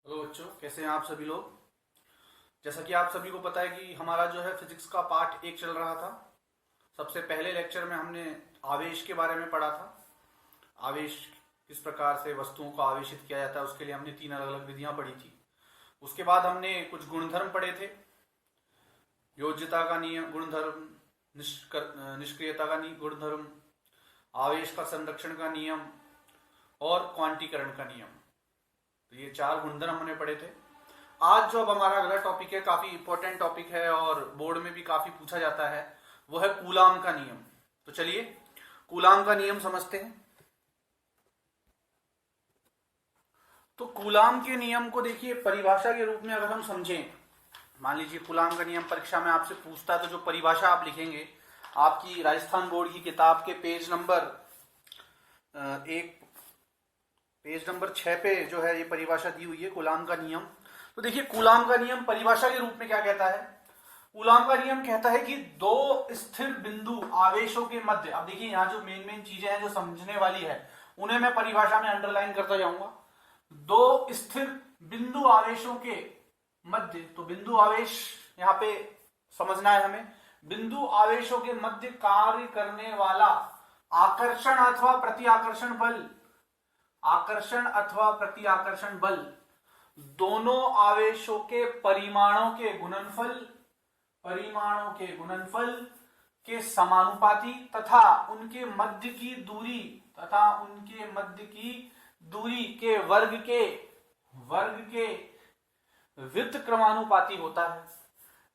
Hello बच्चों, कैसे हैं आप सभी लोग। जैसा कि आप सभी को पता है कि हमारा जो है फिजिक्स का पार्ट 1 चल रहा था। सबसे पहले लेक्चर में हमने आवेश के बारे में पढ़ा था। आवेश किस प्रकार से वस्तुओं को आवेशित किया जाता है, उसके लिए हमने 3 अलग अलग विधियां पढ़ी थी। उसके बाद हमने कुछ गुणधर्म पढ़े थे। योज्यता का नियम गुणधर्म, निष्क्रियता का गुणधर्म, आवेश का संरक्षण का नियम और क्वांटीकरण का नियम। तो ये 4 गुणधर्म हमने पढ़े थे। आज जो अब हमारा अगला टॉपिक है, काफी इंपॉर्टेंट टॉपिक है और बोर्ड में भी काफी पूछा जाता है, वो है कूलाम का नियम। तो चलिए कूलाम का नियम समझते हैं। तो कूलाम के नियम को देखिए, परिभाषा के रूप में अगर हम समझें, मान लीजिए कूलाम का नियम परीक्षा में आपसे पूछता है, तो जो परिभाषा आप लिखेंगे आपकी राजस्थान बोर्ड की किताब के पेज नंबर 6 पे जो है ये परिभाषा दी हुई है कूलाम का नियम। तो देखिए कूलाम का नियम परिभाषा के रूप में क्या कहता है। कूलाम का नियम कहता है कि दो स्थिर बिंदु आवेशों के मध्य, अब देखिए यहाँ जो मेन चीजें हैं जो समझने वाली है उन्हें मैं परिभाषा में अंडरलाइन करता जाऊंगा। दो स्थिर बिंदु आवेशों के मध्य, तो बिंदु आवेश यहाँ पे समझना है हमें। बिंदु आवेशों के मध्य कार्य करने वाला आकर्षण अथवा प्रतिआकर्षण बल, आकर्षण अथवा प्रतिआकर्षण बल दोनों आवेशों के परिमाणों के गुणनफल के समानुपाती तथा उनके मध्य की दूरी के वर्ग के व्युत्क्रमानुपाती होता है।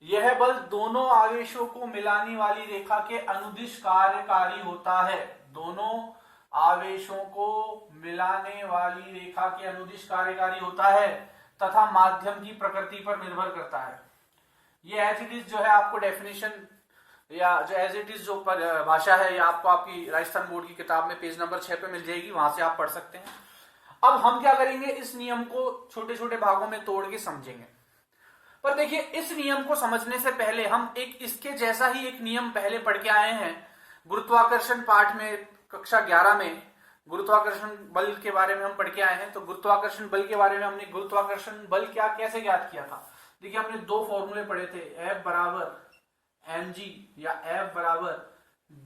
यह बल दोनों आवेशों को मिलाने वाली रेखा के अनुदिश कार्यकारी होता है। दोनों आवेशों को मिलाने वाली रेखा के अनुदिश कार्यकारी होता है तथा माध्यम की प्रकृति पर निर्भर करता है। ये एज इट इज जो है आपको डेफिनेशन या जो एज इट इज जो भाषा है, या आपको आपकी राजस्थान बोर्ड की किताब में पेज नंबर 6 पे मिल जाएगी, वहां से आप पढ़ सकते हैं। अब हम क्या करेंगे, इस नियम को छोटे छोटे भागों में तोड़ के समझेंगे। पर देखिए इस नियम को समझने से पहले हम एक इसके जैसा ही एक नियम पहले पढ़ के आए हैं गुरुत्वाकर्षण पाठ में, कक्षा 11 में गुरुत्वाकर्षण बल के बारे में हम पढ़ के आए हैं। तो गुरुत्वाकर्षण बल के बारे में हमने गुरुत्वाकर्षण बल कैसे ज्ञात किया था। देखिए हमने 2 फॉर्मूले पढ़े थे, F बराबर mg या F बराबर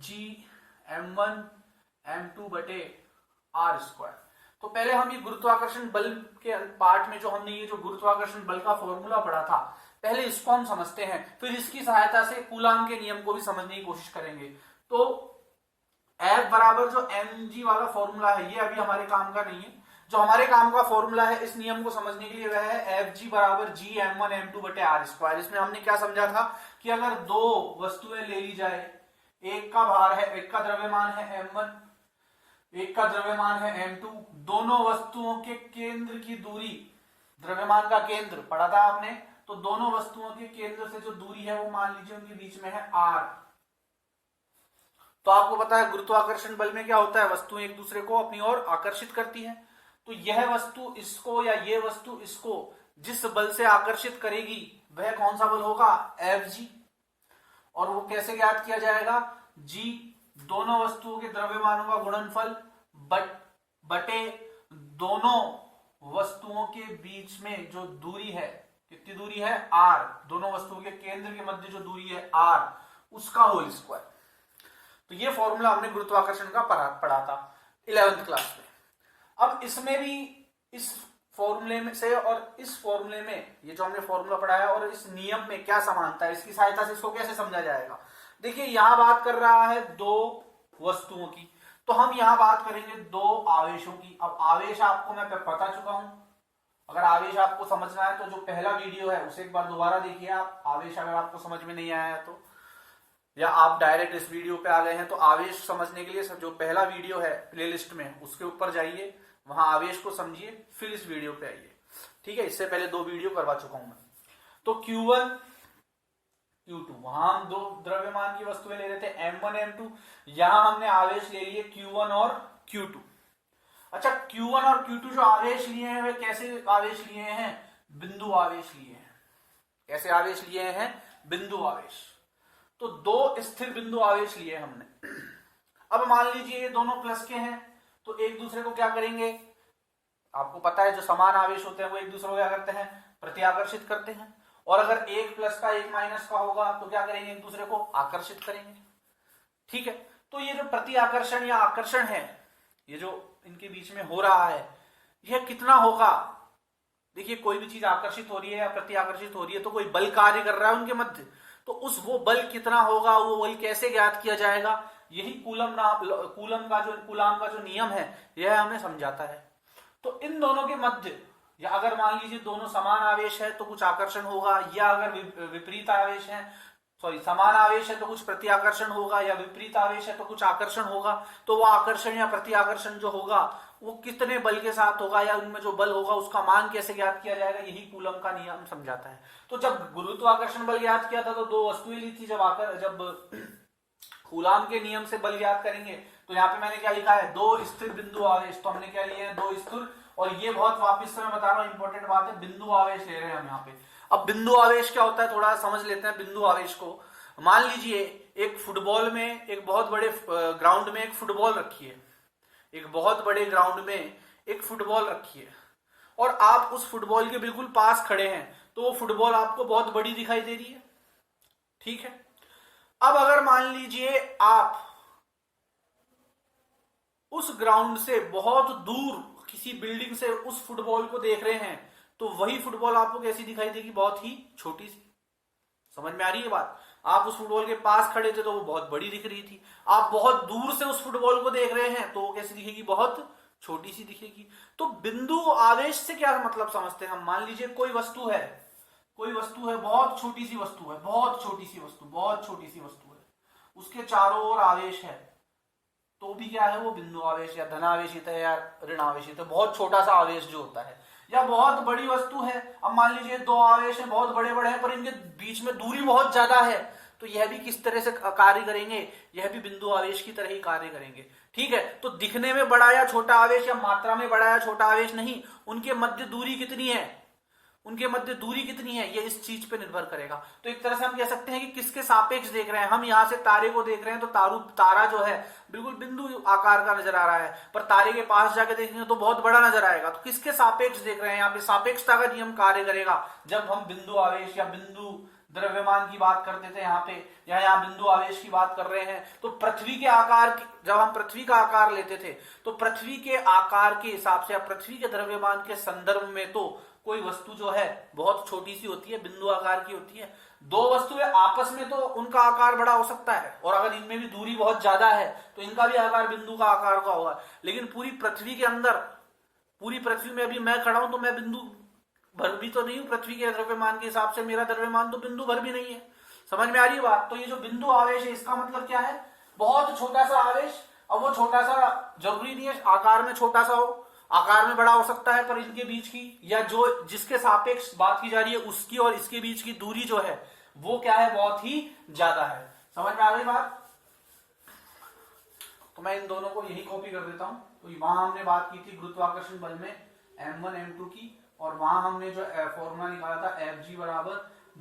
g m1 m2 बटे r स्क्वायर। तो पहले हम ये गुरुत्वाकर्षण बल के पार्ट में जो हमने ये जो गुरुत्वाकर्षण बल का फॉर्मूला पढ़ा था, पहले इसको हम समझते हैं, फिर इसकी सहायता से कूलाम के नियम को भी समझने की कोशिश करेंगे। तो F बराबर जो mg वाला फॉर्मूला है ये अभी हमारे काम का नहीं है। जो हमारे काम का फॉर्मूला है इस नियम को समझने के लिए वह है Fg बराबर g m1 m2 बटे r स्क्वायर। इसमें हमने क्या समझा था कि अगर दो वस्तुएं ले ली जाए, एक का द्रव्यमान है m1, एक का द्रव्यमान है m2, दोनों वस्तुओं के केंद्र की दूरी, द्रव्यमान का केंद्र पढ़ा था आपने, तो दोनों वस्तुओं के केंद्र से जो दूरी है वो मान लीजिए उनके बीच में है r। तो आपको पता है गुरुत्वाकर्षण बल में क्या होता है, वस्तुएं एक दूसरे को अपनी ओर आकर्षित करती हैं। तो यह वस्तु इसको या ये वस्तु इसको जिस बल से आकर्षित करेगी वह कौन सा बल होगा, Fg। और वो कैसे ज्ञात किया जाएगा, g दोनों वस्तुओं के द्रव्यमानों का गुणनफल बटे दोनों वस्तुओं के बीच में जो दूरी है, कितनी दूरी है, r, दोनों वस्तुओं के केंद्र के मध्य जो दूरी है r, उसका होल स्क्वायर। तो ये फॉर्मूला हमने गुरुत्वाकर्षण का पढ़ा था 11th क्लास में। अब इसमें भी इस फॉर्मूले में से और इस फॉर्मूले में ये जो हमने फॉर्मूला पढ़ा है और इस नियम में क्या समानता है, इसकी सहायता से इसको कैसे समझा जाएगा। देखिए यहां बात कर रहा है दो वस्तुओं की, तो हम यहां बात करेंगे दो आवेशों की। अब आवेश आपको मैं बता चुका हूं, अगर आवेश आपको समझना है तो जो पहला वीडियो है उसे एक बार दोबारा देखिए आप। आवेश अगर आपको समझ में नहीं आया है तो, या आप डायरेक्ट इस वीडियो पे आ गए हैं, तो आवेश समझने के लिए सब जो पहला वीडियो है प्लेलिस्ट में उसके ऊपर जाइए, वहां आवेश को समझिए, फिर इस वीडियो पे आइए। ठीक है, इससे पहले 2 वीडियो करवा चुका हूं मैं। तो Q1 Q2, वहां हम 2 द्रव्यमान की वस्तुएं ले रहे थे m1 m2, यहां हमने आवेश ले लिए Q1 और Q2। अच्छा, Q1 और Q2 जो आवेश लिए हैं वे कैसे आवेश लिए हैं, बिंदु आवेश लिए हैं। कैसे आवेश लिए हैं, बिंदु आवेश। तो 2 स्थिर बिंदु आवेश लिए हमने। अब मान लीजिए ये दोनों प्लस के हैं, तो एक दूसरे को क्या करेंगे, आपको पता है जो समान आवेश होते हैं वो एक दूसरे को क्या करते हैं, प्रतिआकर्षित करते हैं। और अगर एक प्लस का एक माइनस का होगा तो क्या करेंगे, एक दूसरे को आकर्षित करेंगे। ठीक है, तो ये जो प्रतिआकर्षण या आकर्षण है, ये जो इनके बीच में हो रहा है, यह कितना होगा। देखिए कोई भी चीज आकर्षित हो रही है या प्रतिआकर्षित हो रही है तो कोई बल कार्य कर रहा है उनके मध्य, तो उस वो बल कितना होगा, वो बल कैसे ज्ञात किया जाएगा, यही कूलम का जो नियम है यह हमें समझाता है। तो इन दोनों के मध्य, या अगर मान लीजिए दोनों समान आवेश है तो कुछ आकर्षण होगा, या अगर विपरीत आवेश है, समान आवेश है तो कुछ प्रतिआकर्षण होगा, या विपरीत आवेश है तो कुछ आकर्षण होगा, तो वो आकर्षण या प्रतिआकर्षण जो होगा वो कितने बल के साथ होगा, या उनमें जो बल होगा उसका मान कैसे ज्ञात किया जाएगा, यही कूलम का नियम समझाता है। तो जब गुरुत्वाकर्षण बल ज्ञात किया था तो दो वस्तुएं ली थी, जब कूलम के नियम से बल ज्ञात करेंगे तो यहाँ पे मैंने क्या लिखा है, दो स्थिर बिंदु आवेश, तो हमने क्या लिए हैं, दो स्थिर, और ये बहुत वापिस से मैं बता रहा हूँ इंपॉर्टेंट बात है, बिंदु आवेश ले रहे हैं हम यहाँ पे। अब बिंदु आवेश क्या होता है थोड़ा समझ लेते हैं बिंदु आवेश को। मान लीजिए एक फुटबॉल में, एक बहुत बड़े ग्राउंड में एक फुटबॉल रखी है, एक बहुत बड़े ग्राउंड में एक फुटबॉल रखी है, और आप उस फुटबॉल के बिल्कुल पास खड़े हैं, तो वो फुटबॉल आपको बहुत बड़ी दिखाई दे रही है। ठीक है, अब अगर मान लीजिए आप उस ग्राउंड से बहुत दूर किसी बिल्डिंग से उस फुटबॉल को देख रहे हैं, तो वही फुटबॉल आपको कैसी दिखाई देगी, बहुत ही छोटी सी। समझ में आ रही है बात। आप उस फुटबॉल के पास खड़े थे तो वो बहुत बड़ी दिख रही थी, आप बहुत दूर से उस फुटबॉल को देख रहे हैं तो वो कैसी दिखेगी, बहुत छोटी सी दिखेगी। तो बिंदु आवेश से क्या मतलब समझते हैं हम, मान लीजिए कोई वस्तु है, बहुत छोटी सी वस्तु है, बहुत छोटी सी वस्तु है, उसके चारों ओर आवेश है, तो भी क्या है वो बिंदु आवेश या धनावेशित है या ऋण आवेशित है, बहुत छोटा सा आवेश जो होता है। या बहुत बड़ी वस्तु है, अब मान लीजिए दो आवेश हैं, बहुत बड़े बड़े हैं, पर इनके बीच में दूरी बहुत ज्यादा है, तो यह भी किस तरह से कार्य करेंगे, यह भी बिंदु आवेश की तरह ही कार्य करेंगे। ठीक है, तो दिखने में बड़ा या छोटा आवेश या मात्रा में बड़ा या छोटा आवेश नहीं, उनके मध्य दूरी कितनी है, ये इस चीज पे निर्भर करेगा। तो एक तरह से हम कह सकते हैं कि किसके सापेक्ष देख रहे हैं, हम यहां से तारे को देख रहे हैं तो तारा जो है बिल्कुल बिंदु आकार का नजर आ रहा है, पर तारे के पास जाके देखेंगे तो बहुत बड़ा नजर आएगा। तो किसके सापेक्ष देख रहे हैं, यहाँ पे सापेक्षता का नियम कार्य करेगा। जब हम बिंदु आवेश या बिंदु द्रव्यमान की बात करते थे यहाँ पे, या यहाँ बिंदु आवेश की बात कर रहे हैं, तो पृथ्वी के आकार, जब हम पृथ्वी का आकार लेते थे तो पृथ्वी के आकार के हिसाब से या पृथ्वी के द्रव्यमान के संदर्भ में तो कोई वस्तु जो है बहुत छोटी सी होती है, बिंदु आकार की होती है। दो वस्तुएं आपस में तो उनका आकार बड़ा हो सकता है, और अगर इनमें भी दूरी बहुत ज्यादा है तो इनका भी आकार बिंदु का आकार का होगा। लेकिन पूरी पृथ्वी के अंदर, पूरी पृथ्वी में अभी मैं खड़ा हूं तो मैं बिंदु भर भी तो नहीं हूं, पृथ्वी के द्रव्यमान के हिसाब से मेरा द्रव्यमान तो बिंदु भर भी नहीं है। समझ में आ रही है बात। तो ये जो बिंदु आवेश है इसका मतलब क्या है, बहुत छोटा सा आवेश। अब वो छोटा सा जरूरी नहीं है आकार में छोटा सा हो, आकार में बड़ा हो सकता है, पर इनके बीच की या जो जिसके सापेक्ष बात की जा रही है उसकी और इसके बीच की दूरी जो है वो क्या है, बहुत ही ज्यादा है। समझ में आ गई बात। तो मैं इन दोनों को यही कॉपी कर देता हूं। तो वहां हमने बात की थी गुरुत्वाकर्षण बल में m1 m2 की, और वहां हमने जो फॉर्मूला निकाला था Fg बराबर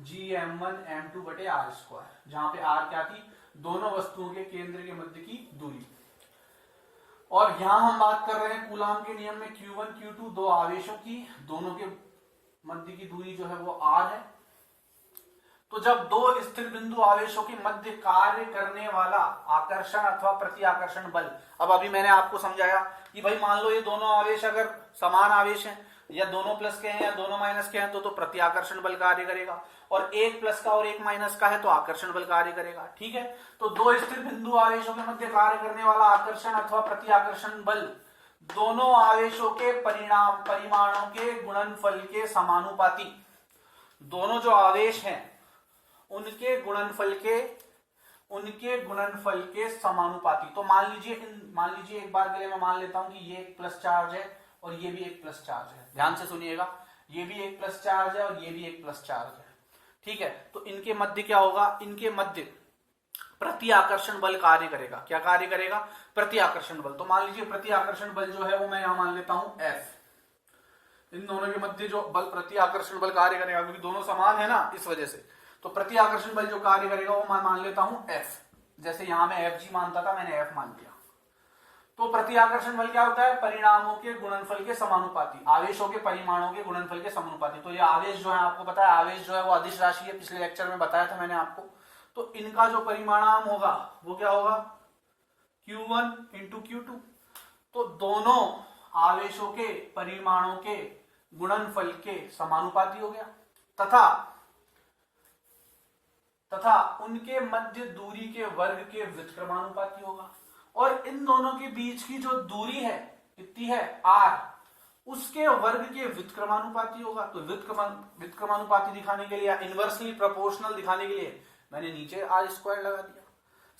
Gm1 m2 बटे r स्क्वायर, जहां पे r क्या थी, दोनों वस्तुओं के केंद्र के मध्य की दूरी। और यहां हम बात कर रहे हैं कूलाम के नियम में Q1 Q2 दो आवेशों की, दोनों के मध्य की दूरी जो है वो r है। तो जब दो स्थिर बिंदु आवेशों के मध्य कार्य करने वाला आकर्षण अथवा प्रतिआकर्षण बल, अब अभी मैंने आपको समझाया कि भाई मान लो ये दोनों आवेश अगर समान आवेश हैं, या दोनों प्लस के हैं या दोनों माइनस के हैं, तो प्रतिआकर्षण बल कार्य करेगा, और एक प्लस का और एक माइनस का है तो आकर्षण बल कार्य करेगा। ठीक है, तो दो स्थिर बिंदु आवेशों के मध्य कार्य करने वाला आकर्षण अथवा प्रतिआकर्षण बल दोनों आवेशों के परिमाणों के गुणनफल के समानुपाती, दोनों जो आवेश हैं उनके गुणनफल के समानुपाती। तो मान लीजिए एक बार के लिए मैं मान लेता हूं कि ये एक प्लस चार्ज है और ये भी एक प्लस चार्ज है। ध्यान से सुनिएगा, ये भी एक प्लस चार्ज है और ये भी एक प्लस चार्ज है। ठीक है, तो इनके मध्य क्या होगा, इनके मध्य प्रतिआकर्षण बल कार्य करेगा। क्या कार्य करेगा, प्रतिआकर्षण बल। तो मान लीजिए प्रतिआकर्षण बल जो है वो मैं यहां मान लेता हूं F। इन दोनों के मध्य जो बल प्रतिआकर्षण बल कार्य करेगा, क्योंकि दोनों समान है ना इस वजह से, तो प्रतिआकर्षण बल जो कार्य करेगा वो मैं मान लेता हूं F। जैसे यहां मैं Fg मानता था, मैंने F मान लिया। तो प्रतिआकर्षण बल क्या होता है? परिणामों के गुणनफल के समानुपाती, आवेशों के परिमाणों के गुणनफल के समानुपाती। तो ये आवेश जो है, आपको पता है आवेश जो है वो अदिश राशि है, पिछले लेक्चर में बताया था मैंने आपको। तो इनका जो परिमाणाम होगा वो क्या होगा? Q1 into Q2। तो दोनों आवेशों के परिमाणों के गुणनफल के समानुपाती हो गया, तथा उनके मध्य दूरी के वर्ग के व्युत्क्रमानुपाती होगा। और इन दोनों के बीच की जो दूरी है कितनी है? r, उसके वर्ग के व्युत्क्रमानुपाती होगा। तो व्युत्क्रमानुपाती दिखाने के लिए या इनवर्सली प्रोपोर्शनल दिखाने के लिए मैंने नीचे r² लगा दिया।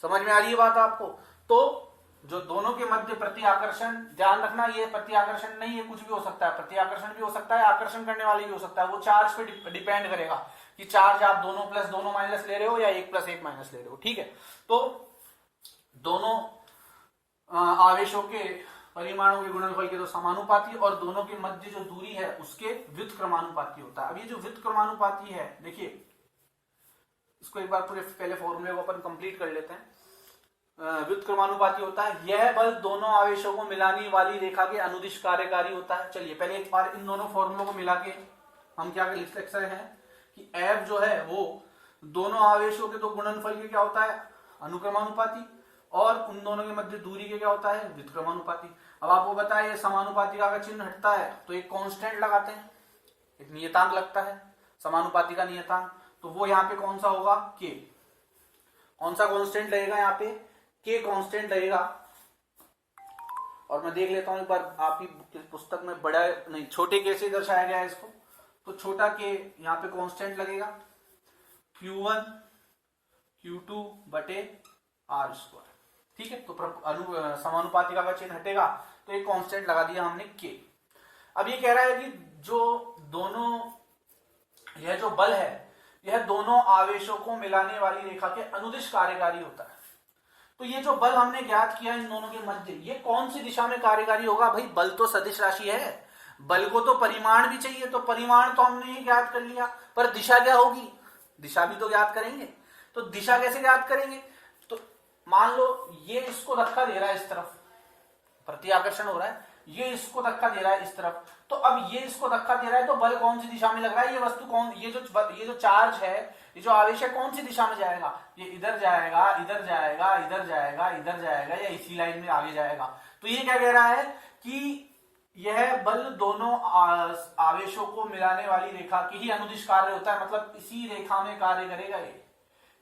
समझ में आ रही है बात आपको? तो जो दोनों के मध्य प्रति आकर्षण, ध्यान रखना ये प्रति आकर्षण नहीं है, कुछ भी हो सकता है, प्रति आकर्षण भी हो सकता है, आकर्षण करने वाली भी हो सकता है, वो चार्ज पे डिपेंड करेगा कि चार्ज आप दोनों प्लस दोनों माइनस ले रहे हो या 1 प्लस 1 माइनस ले रहे हो। ठीक है, तो दोनों आवेशों के परिमाणों के गुणनफल के तो समानुपाती और दोनों के मध्य जो दूरी है उसके व्युत्क्रमानुपाती होता है। अब ये जो व्युत्क्रमानुपाती है, देखिए इसको एक बार पूरे पहले फॉर्मूले को अपन कंप्लीट कर लेते हैं। व्युत्क्रमानुपाती होता है यह बल दोनों आवेशों को मिलाने वाली रेखा के अनुदिश कार्यकारी होता है। चलिए पहले एक बार इन दोनों फॉर्मूलों को मिला के हम क्या लिख सकते हैं कि F जो है वो दोनों आवेशों के तो गुणनफल के क्या होता है? अनुक्रमानुपाती, और उन दोनों के मध्य दूरी के क्या होता है? व्युत्क्रमानुपाती। अब आपको पता है ये समानुपाती का चिन्ह हटता है तो एक कांस्टेंट लगाते हैं, एक नियतांक लगता है समानुपाती का नियतांक। तो वो यहाँ पे कौन सा होगा? K। कौन सा कांस्टेंट लगेगा यहाँ पे? K कांस्टेंट लगेगा। और मैं देख लेता हूं एक बार आपकी पुस्तक में बड़ा नहीं छोटे K से दर्शाया गया है इसको। तो छोटा K यहाँ पे कांस्टेंट लगेगा Q1 Q2 बटे r²। ठीक है, तो समानुपातिका का चिन्ह हटेगा तो एक कांस्टेंट लगा दिया हमने K। अब ये कह रहा है कि जो दोनों, यह जो बल है यह दोनों आवेशों को मिलाने वाली रेखा के अनुदिश कार्यकारी होता है। तो ये जो बल हमने ज्ञात किया इन दोनों के मध्य, ये कौन सी दिशा में कार्यकारी होगा? भाई बल तो सदिश राशि है, बल को तो परिमाण भी चाहिए, तो परिमाण तो हमने ही ज्ञात कर लिया, पर दिशा क्या होगी? दिशा भी तो ज्ञात करेंगे। तो दिशा कैसे ज्ञात करेंगे? तो मान लो ये इसको धक्का दे रहा है इस तरफ, प्रति आकर्षण हो रहा है, ये इसको धक्का दे रहा है इस तरफ। तो अब ये इसको धक्का दे रहा है तो बल कौन सी दिशा में लग रहा है? ये वस्तु कौन, ये जो चार्ज है, ये जो आवेश है कौन सी दिशा में जाएगा? ये इधर जाएगा, इधर जाएगा, इधर जाएगा, इधर जाएगा, या इसी लाइन में आगे जाएगा। तो ये क्या कह रहा है कि यह बल दोनों आवेशों को मिलाने वाली रेखा की ही अनुदिश कार्य होता है, मतलब इसी रेखा में कार्य करेगा, ये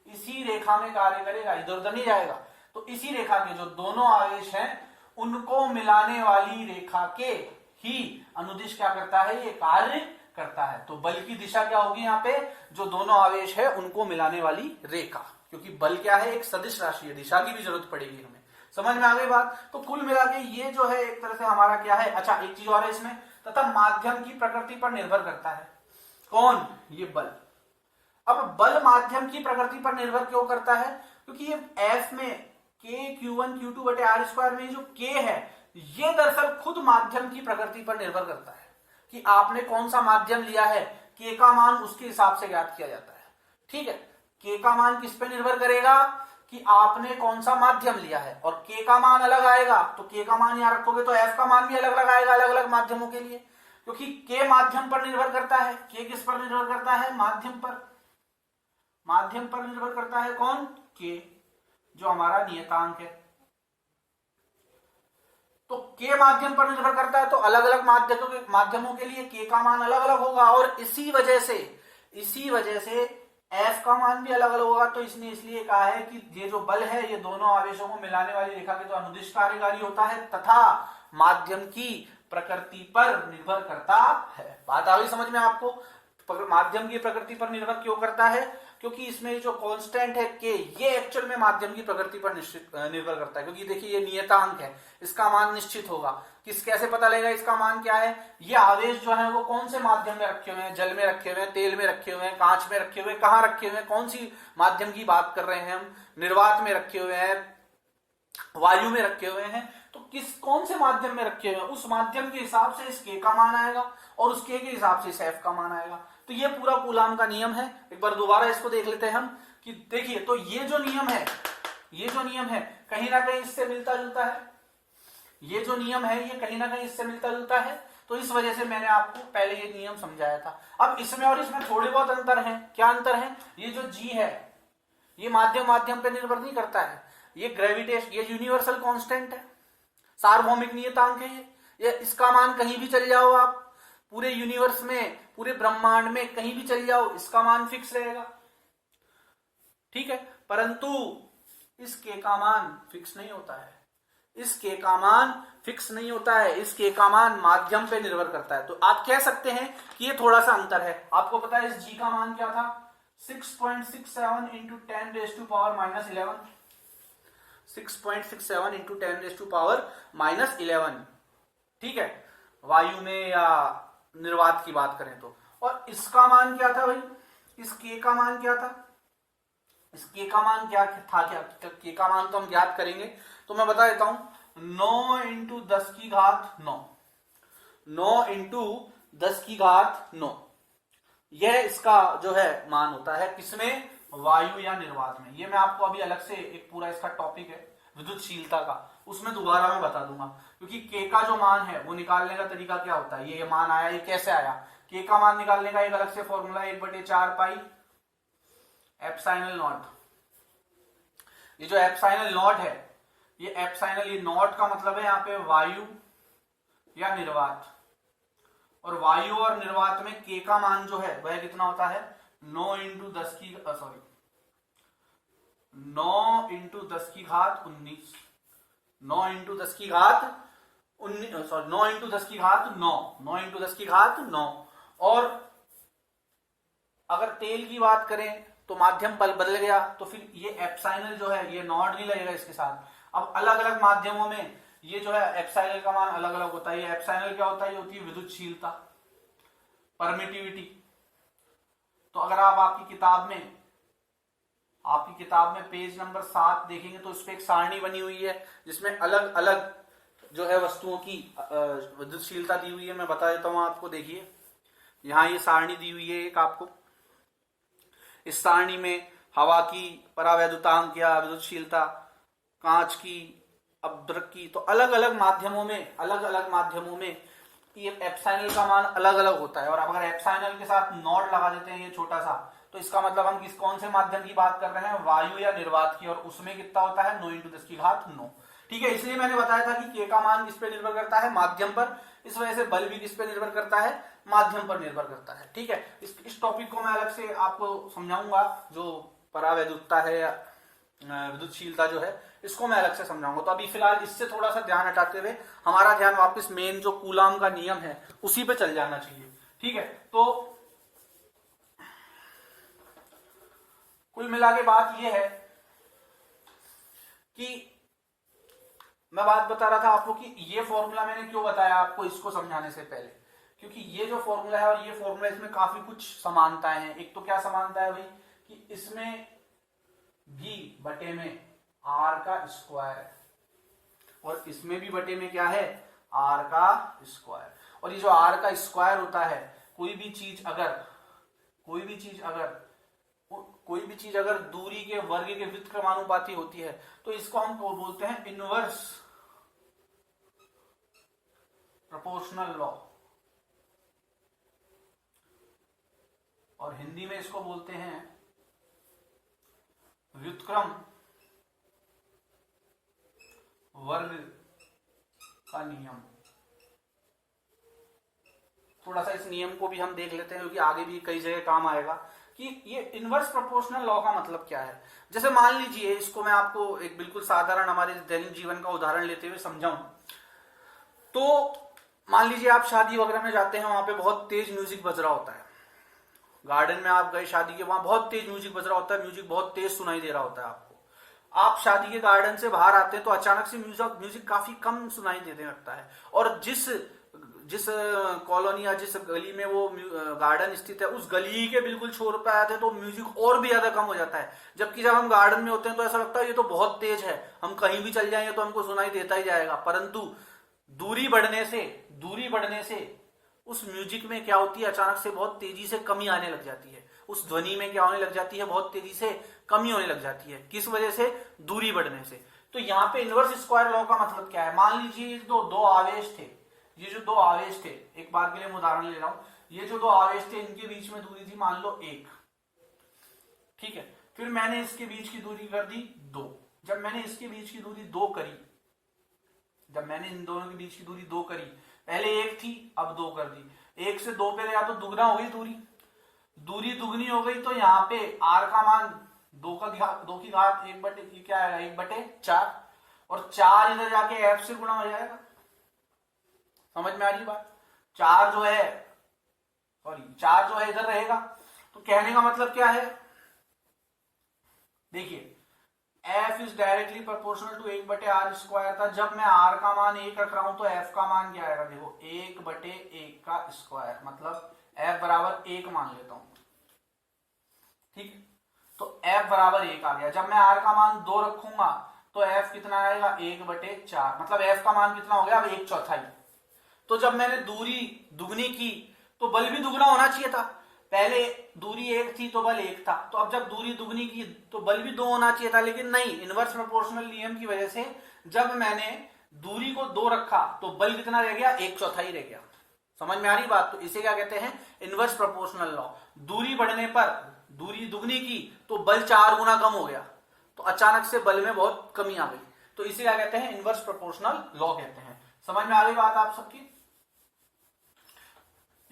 इसी रेखा में कार्य करेगा, इधर उधर नहीं जाएगा। तो इसी रेखा के जो दोनों आवेश हैं उनको मिलाने वाली रेखा के ही अनुदिश क्या करता है? ये कार्य करता है। तो बल की दिशा क्या होगी यहाँ पे? जो दोनों आवेश है उनको मिलाने वाली रेखा, क्योंकि बल क्या है? एक सदिश राशि है, दिशा की भी जरूरत पड़ेगी हमें। समझ में आ गई बात? तो कुल मिला के ये जो है एक तरह से हमारा क्या है? अच्छा एक चीज और है इसमें, तथा माध्यम की प्रकृति पर निर्भर करता है। कौन? ये बल। अब बल माध्यम की प्रकृति पर निर्भर क्यों करता है? क्योंकि ये F में K Q1 Q2 बटे r² में जो K है ये दरअसल खुद माध्यम की प्रकृति पर निर्भर करता है कि आपने कौन सा माध्यम लिया है। K का मान उसके हिसाब से ज्ञात किया जाता है। ठीक है, K का मान किस पे निर्भर करेगा? कि आपने कौन सा माध्यम लिया है, और K का मान अलग आएगा तो K का मान यहां रखोगे तो F का मान भी अलग आएगा अलग अलग माध्यमों के लिए, क्योंकि K माध्यम पर निर्भर करता है। K किस पर निर्भर करता है? माध्यम पर। माध्यम पर निर्भर करता है कौन? K, जो हमारा नियतांक है। तो K माध्यम पर निर्भर करता है तो अलग अलग माध्यमों के लिए K का मान अलग अलग होगा, और इसी वजह से F का मान भी अलग अलग होगा। तो इसने इसलिए कहा है कि ये जो बल है ये दोनों आवेशों को मिलाने वाली रेखा के तो अनुदिश कार्यकारी होता है तथा माध्यम की प्रकृति पर निर्भर करता है। बात आ गई समझ में आपको? माध्यम की प्रकृति पर निर्भर क्यों करता है? क्योंकि इसमें जो कांस्टेंट है K, ये एक्चुअल में माध्यम की प्रकृति पर निर्भर करता है, क्योंकि देखिए ये नियतांक है, इसका मान निश्चित होगा। कैसे पता लगेगा इसका मान क्या है? ये आवेश जो है वो कौन से माध्यम में रखे हुए हैं? जल में रखे हुए हैं, तेल में रखे हुए हैं, कांच में रखे हुए हैं, कहाँ रखे हुए हैं? कौन सी माध्यम की बात कर रहे हैं हम? निर्वात में रखे हुए हैं, वायु में रखे हुए हैं। तो कौन से माध्यम में रखे हुए हैं उस माध्यम के हिसाब से इस K का मान आएगा, और उस K के हिसाब से इस F का मान आएगा। तो ये पूरा कूलाम का नियम है। एक बार दोबारा इसको देख लेते हैं हम कि देखिए, तो ये जो नियम है कहीं ना कहीं इससे मिलता जुलता है। ये जो नियम है ये कहीं ना कहीं इससे मिलता जुलता है, तो इस वजह से मैंने आपको पहले ये नियम समझाया था। अब इसमें और इसमें थोड़े बहुत अंतर हैं। क्या अंतर है? ये जो जी है ये माध्यम माध्यम पे निर्भर नहीं करता है, ये ग्रेविटेशन, ये यूनिवर्सल कांस्टेंट है, सार्वभौमिक नियतांक है ये इसका मान कहीं भी चले जाओ आप, पूरे यूनिवर्स में, पूरे ब्रह्मांड में कहीं भी चले जाओ, इसका मान फिक्स रहेगा, ठीक है। परंतु इस के का मान फिक्स नहीं होता है, इस के का मान फिक्स नहीं होता है, इस के का मान माध्यम पे निर्भर करता है। तो आप कह सकते हैं कि ये थोड़ा सा अंतर है। आपको पता है इस जी का मान क्या था? 6.67 into 10 raise to power minus 11, 6.67 into 10 raise to power minus 11, ठीक है, वायु में या निर्वात की बात करें तो। और इसका मान क्या था भाई? इस के का मान क्या था? इस के का मान क्या था? क्या के का मान तो हम ज्ञात करेंगे, तो मैं बता देता हूं 9 इंटू 10 की घात 9, 9 इंटू 10 की घात 9, यह इसका जो है मान होता है। किसमें? वायु या निर्वात में। ये मैं आपको अभी अलग से एक पूरा इसका टॉपिक है विद्युतशीलता का, उसमें दोबारा मैं बता दूंगा, क्योंकि के का जो मान है वो निकालने का तरीका क्या होता है। ये मान आया, ये कैसे आया? के का मान निकालने का एक अलग से फॉर्मूला 1/4 पाई एप्सिलॉन नॉट। ये जो एप्सिलॉन नॉट है, ये एप्सिलॉन, ये नॉट का मतलब है यहाँ पे वायु या निर्वात, और वायु और निर्वात में के का मान जो है वह कितना होता है? 9 इंटू 10 की 9 इंटू 10 की घात 19, 9 इंटू 10 की घात 19, सॉरी 9 इंटू 10 की घात 9, 9 इंटू 10 की घात 9। और अगर तेल की बात करें तो माध्यम बदल गया, तो फिर ये एप्सिलॉन जो है ये नॉट नहीं लगेगा इसके साथ। अब अलग अलग माध्यमों में ये जो है एप्सिलॉन का मान अलग अलग होता है। ये एप्सिलॉन क्या होता है? ये होती है विद्युतशीलता, परमिटिविटी। तो अगर आप आपकी किताब में पेज नंबर 7 देखेंगे तो इस पे एक सारणी बनी हुई है जिसमें अलग अलग जो है वस्तुओं की विद्युतशीलता दी हुई है। मैं बता देता हूं आपको, देखिए यहां ये सारणी दी हुई है एक आपको। इस सारणी में हवा की परावैद्युतांक या विद्युतशीलता, कांच की, अभ्रक की, तो अलग अलग माध्यमों में ये एप्सिलॉन का मान अलग अलग होता है। और अगर एप्सिलॉन के साथ नॉट लगा देते हैं ये छोटा सा, तो इसका मतलब हम कौन से माध्यम की बात कर रहे हैं? वायु या निर्वात की, और उसमें कितना होता है? 9 इंटू 10 की घात 9, ठीक है। इसलिए मैंने बताया था कि के का मान किस पे निर्भर करता है? माध्यम पर। इस वजह से बल भी किस पे निर्भर करता है? माध्यम पर निर्भर करता है, ठीक है। इस टॉपिक को मैं अलग से आपको समझाऊंगा, जो परावैद्युतता है या विद्युतशीलता जो है, इसको मैं अलग से समझाऊंगा। तो अभी फिलहाल इससे थोड़ा सा ध्यान हटाते हुए हमारा ध्यान वापस मेन जो कूलाम का नियम है उसी पे चल जाना चाहिए, ठीक है। तो कुल मिला के बात यह है कि मैं बात बता रहा था आपको कि ये फॉर्मूला मैंने क्यों बताया आपको इसको समझाने से पहले, क्योंकि ये जो फॉर्मूला है और ये फॉर्मूला, इसमें काफी कुछ समानताएं हैं। एक तो क्या समानता है भाई कि इसमें भी बटे में आर का स्क्वायर है, और इसमें भी बटे में क्या है? आर का स्क्वायर। और ये जो आर का स्क्वायर होता है, कोई भी चीज अगर दूरी के वर्ग के व्युत्क्रमानुपाती होती है तो इसको हम बोलते हैं इनवर्स प्रोपोर्शनल लॉ, और हिंदी में इसको बोलते हैं व्युत्क्रम वर्ग का नियम। थोड़ा सा इस नियम को भी हम देख लेते हैं क्योंकि आगे भी कई जगह काम आएगा कि ये इनवर्स प्रोपोर्शनल लॉ का मतलब क्या है। जैसे मान लीजिए, इसको मैं आपको एक बिल्कुल साधारण हमारे दैनिक जीवन का उदाहरण लेते हुए समझाऊं, तो मान लीजिए आप शादी वगैरह में जाते हैं, वहां पे बहुत तेज म्यूजिक बज रहा होता है। गार्डन में आप गए शादी के, वहां बहुत तेज म्यूजिक बज रहा होता है, म्यूजिक बहुत तेज सुनाई दे रहा होता है आपको। आप शादी के गार्डन से बाहर आते हैं तो अचानक से म्यूजिक काफी कम सुनाई देने लगता है, और जिस कॉलोनी या जिस गली में वो गार्डन स्थित है उस गली के बिल्कुल छोर पे आते हैं तो म्यूजिक और भी ज्यादा कम हो जाता है। जबकि जब हम गार्डन में होते हैं तो ऐसा लगता है ये तो बहुत तेज है, हम कहीं भी चल जाएंगे तो हमको सुनाई देता ही जाएगा। परंतु दूरी बढ़ने से उस म्यूजिक में क्या होती है, अचानक से बहुत तेजी से कमी आने लग जाती है। उस ध्वनि में क्या होने लग जाती है, बहुत तेजी से कमी होने लग जाती है। किस वजह से? दूरी बढ़ने से। तो यहाँ पे इनवर्स स्क्वायर लॉ का मतलब क्या है? मान लीजिए ये दो आवेश थे, ये जो दो आवेश थे, एक बार के लिए मैं उदाहरण ले रहा हूं, ये जो दो आवेश थे इनके बीच में दूरी थी मान लो 1, ठीक है। फिर मैंने इसके बीच की दूरी कर दी 2। जब मैंने इसके बीच की दूरी 2 करी, जब मैंने इन दोनों के बीच की दूरी 2 करी, पहले 1 थी अब 2 कर दी, 1 से 2 पे गया तो दुगना हो गई दूरी, दूरी दुगनी हो गई तो यहाँ पे r का मान 2 की घात 1/, क्या आएगा 1/4, और 4 इधर जाके f से गुणा हो जाएगा। समझ में आ रही बात? 4 जो है इधर रहेगा। तो कहने का मतलब क्या है, देखिए f is directly proportional to 1/r² था। जब मैं r का मान 1 रख रहा हूं तो f का मान क्या आएगा? देखो 1/1 का स्क्वायर, मतलब f बराबर 1 मान लेता हूं, ठीक है। तो f बराबर 1 आ गया। जब मैं r का मान 2 रखूंगा तो f कितना आएगा? 1/4, मतलब f का मान कितना हो गया? अब 1/4। तो जब मैंने दूरी दुगनी की तो बल भी दुगना होना चाहिए था। पहले दूरी 1 थी तो बल 1 था, तो अब जब दूरी दुगनी की तो बल भी 2 होना चाहिए था, लेकिन नहीं, इनवर्स प्रोपोर्शनल नियम की वजह से जब मैंने दूरी को 2 रखा तो बल कितना रह गया? 1/4 रह गया। समझ में आ रही बात? तो इसे क्या कहते हैं? Inverse proportional law. दूरी बढ़ने पर, दूरी दुगनी की तो बल 4 गुना कम हो गया, तो अचानक से बल में बहुत कमी आ गई, तो इसे क्या कहते हैं? इनवर्स प्रोपोर्शनल लॉ कहते हैं। समझ में आ रही बात आप सबकी?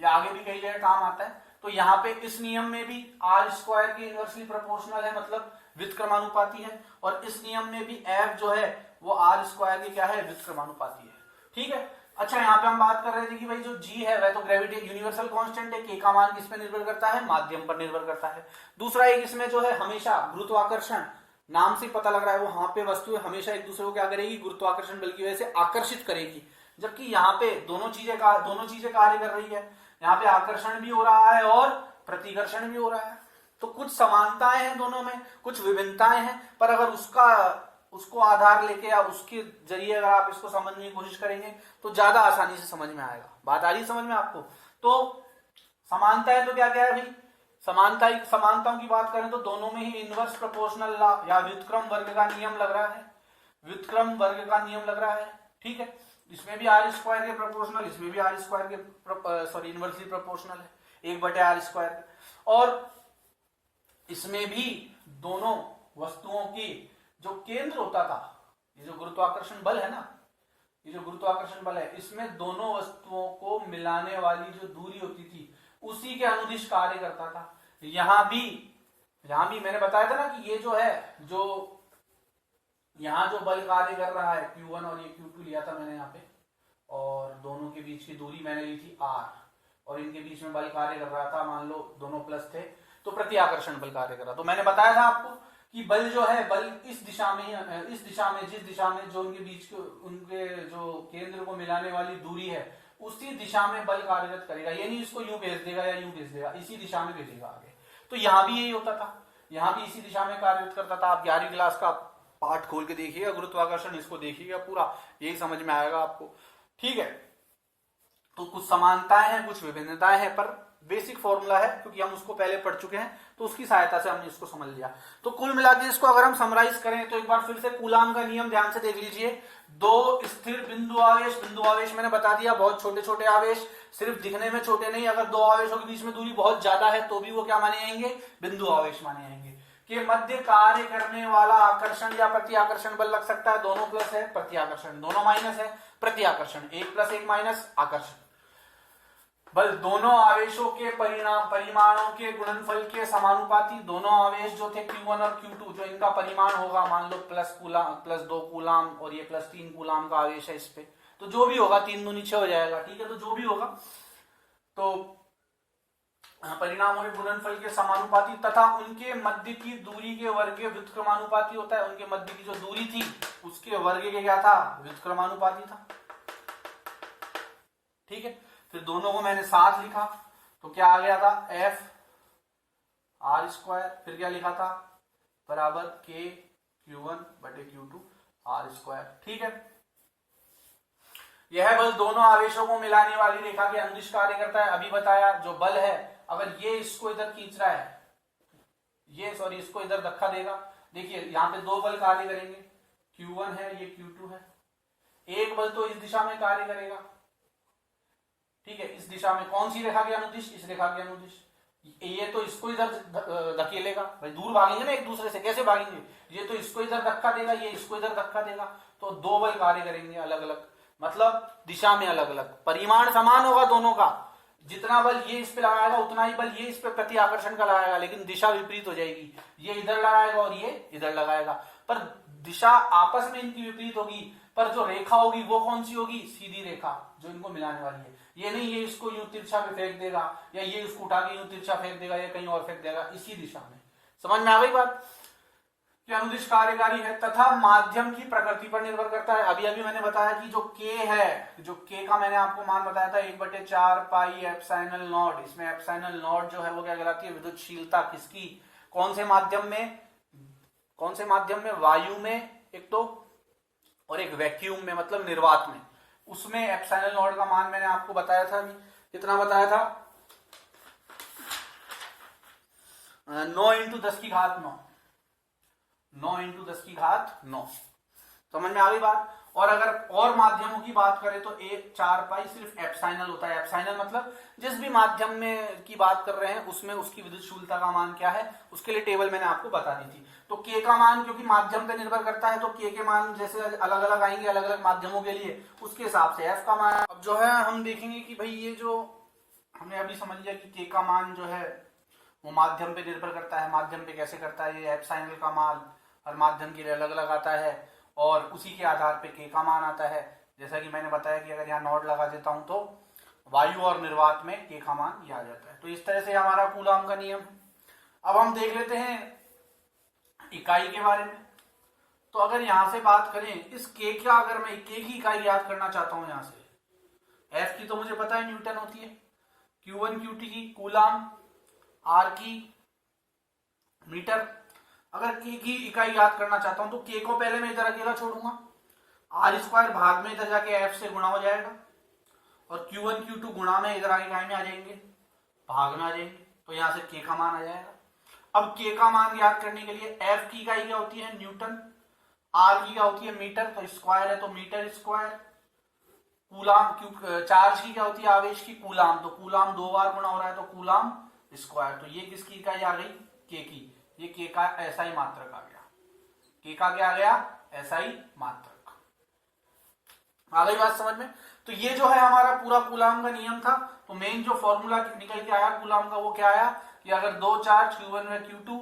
या आगे भी कई जगह काम आता है। तो यहाँ पे इस नियम में भी r² की इनवर्सली प्रोपोर्शनल है, मतलब व्युत्क्रमानुपाती है, और इस नियम में भी f जो है वो r² की क्या है? व्युत्क्रमानुपाती है, ठीक है। अच्छा, यहाँ पे हम बात कर रहे थे कि भाई जो g है वह तो ग्रेविटी यूनिवर्सल कांस्टेंट है, k का मान किस पे निर्भर करता है? माध्यम पर निर्भर करता है। दूसरा एक इसमें जो है हमेशा गुरुत्वाकर्षण, नाम से पता लग रहा है, वो वहां पे वस्तुएं हमेशा एक दूसरे को क्या करेगी? गुरुत्वाकर्षण बल की वजह से आकर्षित करेगी, जबकि यहाँ पे दोनों चीजें कार्य कर रही है। यहाँ पे आकर्षण भी हो रहा है और प्रतिकर्षण भी हो रहा है। तो कुछ समानताएं हैं दोनों में, कुछ विभिन्नताएं हैं, पर अगर उसको आधार लेके या उसके जरिए अगर आप इसको समझने की कोशिश करेंगे तो ज्यादा आसानी से समझ में आएगा। बात आ रही समझ में आपको? तो समानताएं तो क्या क्या है भाई? समानताओं की बात करें तो दोनों में ही इनवर्स प्रोपोर्शनल लॉ या व्युत्क्रम वर्ग का नियम लग रहा है, व्युत्क्रम वर्ग का नियम लग रहा है, ठीक है। इसमें भी r² के प्रोपोर्शनल, इसमें भी r² के इनवर्सली प्रोपोर्शनल है 1/r²। और इसमें भी दोनों वस्तुओं की जो केंद्र होता था, ये जो गुरुत्वाकर्षण बल है ना, ये जो गुरुत्वाकर्षण बल है, इसमें दोनों वस्तुओं को मिलाने वाली जो दूरी होती थी उसी के अनुदिश कार्य करता था। यहां भी मैंने बताया था ना कि ये जो है, जो यहां जो बल कार्य कर रहा है Q1 और ये Q2 लिया था मैंने यहाँ पे, और दोनों के बीच की दूरी मैंने ली थी r, और इनके बीच में बल कार्य कर रहा था, मान लो दोनों प्लस थे, तो प्रति आकर्षण बल कार्य कर रहा। तो मैंने बताया था आपको कि बल जो है, बल इस दिशा में जिस दिशा में जो उनके बीच उनके जो केंद्र को मिलाने वाली दूरी है उसी दिशा में बल कार्यरत करेगा, यानी इसको यूं भेज देगा या यूं भेज देगा, इसी दिशा में भेजेगा आगे। तो यहाँ भी यही होता था, यहाँ भी इसी दिशा में कार्यरत करता था। आप 11वीं क्लास का पाठ खोल के देखिएगा गुरुत्वाकर्षण, इसको देखिएगा पूरा, यही समझ में आएगा आपको, ठीक है। तो कुछ समानताएं हैं, कुछ विभिन्नताएं हैं, पर बेसिक फॉर्मूला है क्योंकि हम उसको पहले पढ़ चुके हैं, तो उसकी सहायता से हमने इसको समझ लिया। तो कुल मिलाकर इसको अगर हम समराइज करें तो एक बार फिर से कूलाम का नियम ध्यान से देख लीजिए। दो स्थिर बिंदु आवेश मैंने बता दिया, बहुत छोटे छोटे आवेश, सिर्फ दिखने में छोटे नहीं, अगर दो आवेशों के बीच में दूरी बहुत ज्यादा है तो भी वो क्या माने जाएंगे? बिंदु आवेश माने जाएंगे। के मध्य कार्य करने वाला आकर्षण या प्रति आकर्षण बल लग सकता है, दोनों प्लस है, प्रति आकर्षण दोनों माइनस है, प्रति आकर्षण 1 + 1 - आकर्षण बल दोनों आवेशों के परिमाणों के गुणनफल के समानुपाती। दोनों आवेश जो थे Q1 और Q2, जो इनका परिमाण होगा, मान लो +2 कूलाम और ये +3 कूलाम का आवेश है इस पे, तो जो भी होगा 3 दूनी 6 हो जाएगा, ठीक है। तो जो भी होगा तो परिणामों के गुणनफल के समानुपाती तथा उनके मध्य की दूरी के वर्ग के व्युत्क्रमानुपाती होता है। उनके मध्य की जो दूरी थी उसके वर्ग के क्या था? व्युत्क्रमानुपाती था, ठीक है। फिर दोनों को मैंने साथ लिखा तो क्या आ गया था? F r², फिर क्या लिखा था? बराबर K Q1/Q2 r², ठीक है। यह बल दोनों आवेशों को मिलाने वाली रेखा के अनुदिश कार्य करता है। अभी बताया जो बल है, अगर ये इसको इधर खींच रहा है, इसको इधर धक्का देगा, देखिए यहाँ पे 2 बल कार्य करेंगे, Q1 है, ये Q2 है। एक बल तो इस दिशा में कार्य करेगा, ठीक है, इस दिशा में। कौन सी रेखा के अनुदिश? इस रेखा के अनुदिश। ये तो इसको इधर धकेलेगा, भाई दूर भागेंगे ना एक दूसरे से, कैसे भागेंगे? ये तो इसको इधर धक्का देगा, ये इसको इधर धक्का देगा, तो दो बल कार्य करेंगे अलग अलग, मतलब दिशा में अलग अलग। परिमाण समान होगा दोनों का, जितना बल ये इस पे लगाएगा उतना ही बल ये इस पे प्रति आकर्षण का लगाएगा, लेकिन दिशा विपरीत हो जाएगी। ये इधर लगाएगा और ये इधर लगाएगा, पर दिशा आपस में इनकी विपरीत होगी। पर जो रेखा होगी वो कौन सी होगी? सीधी रेखा, जो इनको मिलाने वाली है। ये नहीं ये इसको यूं तिरछा पे फेंक देगा, या ये इसको उठा के यूं तिरछा फेंक देगा, या कहीं और फेंक देगा, इसी दिशा में। समझ में आ गई बात कि अनुदिश कार्यकारी है तथा माध्यम की प्रकृति पर निर्भर करता है। अभी अभी मैंने बताया कि जो K है, जो K का मैंने आपको मान बताया था 1/4 पाई एप्सिलॉन नॉट। इसमें एप्सिलॉन नॉट जो है वो क्या कहलाती है? विद्युतशीलता। किसकी? कौन से माध्यम में? कौन से माध्यम में? वायु में एक तो, और एक वैक्यूम में, मतलब निर्वात में। उसमें एप्सिलॉन नॉट का मान मैंने आपको बताया था, कितना बताया था? 9 × 10⁹। 9 × 10⁹। समझ में आ गई बात? और अगर और माध्यमों की बात करें तो 1/4 पाई सिर्फ एप्सिलॉन होता है। एप्सिलॉन मतलब जिस भी माध्यम में की बात कर रहे हैं उसमें उसकी विद्युतशीलता का मान क्या है, उसके लिए टेबल मैंने आपको बता दी थी। तो K का मान क्योंकि माध्यम पे निर्भर करता है, तो K के मान जैसे अलग अलग आएंगे अलग अलग माध्यमों के लिए, उसके हिसाब से F का मान। अब जो है हम देखेंगे कि भाई ये जो हमने अभी समझ लिया कि K का मान जो है वो माध्यम पे निर्भर करता है। माध्यम पे कैसे करता है? ये एप्सिलॉन का मान हर माध्यम के लिए अलग अलग आता है, और उसी के आधार पे K का मान आता है। जैसा कि मैंने बताया कि अगर यहाँ नॉट लगा देता हूं तो वायु और निर्वात में K का मान ये आ जाता है। तो इस तरह से हमारा कूलाम का नियम है। अब हम देख लेते हैं इकाई के बारे में। तो अगर यहां से बात करें इस K का, अगर मैं K की इकाई याद करना चाहता हूं यहां से, F की तो मुझे पता है न्यूटन होती है, Q1 Q2 की कूलाम, R की मीटर। अगर K की इकाई याद करना चाहता हूं तो K को पहले मैं इधर अकेला छोड़ूंगा, R² भाग में इधर जाके F से गुणा हो जाएगा, और Q1 Q2 गुणा में इधर आगे इकाई में आ जाएंगे, भाग में आ जाएंगे, तो यहां से K का मान आ जाएगा। अब K का मान याद करने के लिए F की इकाई क्या होती है? न्यूटन, R की क्या होती है? मीटर, तो स्क्वायर है तो मीटर स्क्वायर। कूलाम, चार्ज की क्या होती है? आवेश की, कूलाम, तो कूलाम 2 बार गुणा हो रहा है तो कूलाम स्क्वायर। तो ये किसकी इकाई आ गई? K की। ये K का SI मात्रक आ गया। K का क्या आ गया? SI मात्रक। आ गई बात समझ में? तो ये जो है हमारा पूरा कूलाम का नियम था। तो मेन जो फॉर्मूला निकल के आया कूलाम का वो क्या आया कि अगर दो चार्ज Q1 व Q2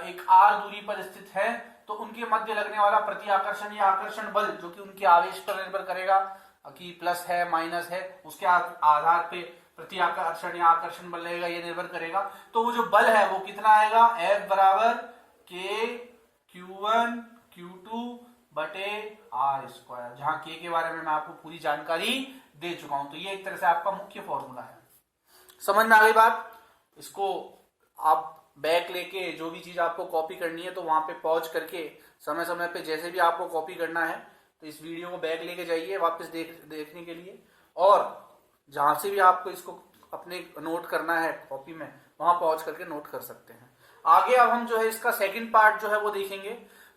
एक R दूरी पर स्थित है तो उनके मध्य लगने वाला प्रति आकर्षण या आकर्षण बल, जो कि उनके आवेश पर निर्भर करेगा कि प्लस है माइनस है, उसके आधार पे प्रति आकर्षण या आकर्षण बल रहेगा, ये निर्भर करेगा। तो वो जो बल है वो कितना आएगा? F बराबर K Q1 Q2 बटे R², जहां K के बारे में मैं आपको पूरी जानकारी दे चुका हूं। तो ये एक तरह से आपका मुख्य फॉर्मूला है। समझ में आ गई बात? इसको आप बैक लेके जो भी चीज आपको कॉपी करनी है तो वहां पे पॉज करके समय समय पे जैसे भी आपको कॉपी करना है तो इस वीडियो को बैक लेके जाइए वापस देखने के लिए, और जहां से भी आपको इसको अपने नोट करना है कॉपी में वहां पॉज करके नोट कर सकते हैं। आगे अब हम जो है इसका सेकंड पार्ट जो है वो देखेंगे।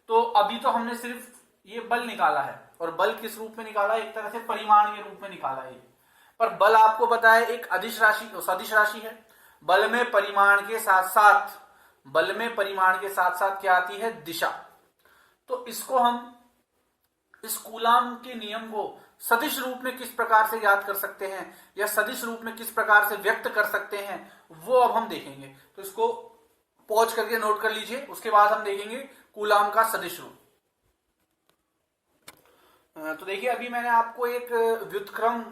तो अभी तो हमने सिर्फ ये बल निकाला है, और बल किस रूप में निकाला है? एक तरह से परिमाण के रूप में निकाला है। पर बल आपको पता है एक अदिश राशि, सदिश राशि है। बल में परिमाण के साथ साथ क्या आती है? दिशा। तो इसको हम इस कूलाम के नियम को सदिश रूप में किस प्रकार से याद कर सकते हैं या सदिश रूप में किस प्रकार से व्यक्त कर सकते हैं वो अब हम देखेंगे। तो इसको पॉज करके नोट कर लीजिए, उसके बाद हम देखेंगे कूलाम का सदिश रूप। तो देखिए अभी मैंने आपको एक व्युत्क्रम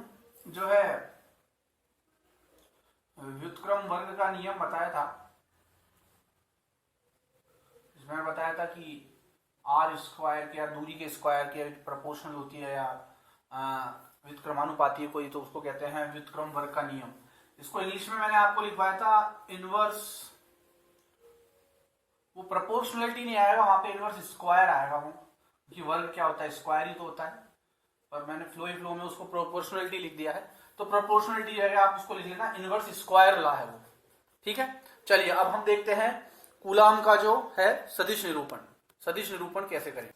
जो है व्युत्क्रम वर्ग का नियम बताया था। इसमें बताया था कि R² के या दूरी के स्क्वायर के प्रोपोर्शनल होती है या व्युत्क्रमानुपाती कोई, तो उसको कहते हैं व्युत्क्रम वर्ग का नियम। इसको इंग्लिश में मैंने आपको लिखवाया था इनवर्स, वो प्रोपोर्शनलिटी नहीं आएगा वहां पे, इनवर्स स्क्वायर आएगा वो, क्योंकि वर्ग क्या होता है? स्क्वायर ही तो होता है, पर मैंने फ्लो में उसको प्रोपोर्शनलिटी लिख दिया है। तो प्रोपोर्शनलिटी जगह आप उसको लिख लेना इनवर्स स्क्वायर लॉ है वो। ठीक है, चलिए अब हम देखते हैं कूलाम का जो है सदिश निरूपण कैसे करें।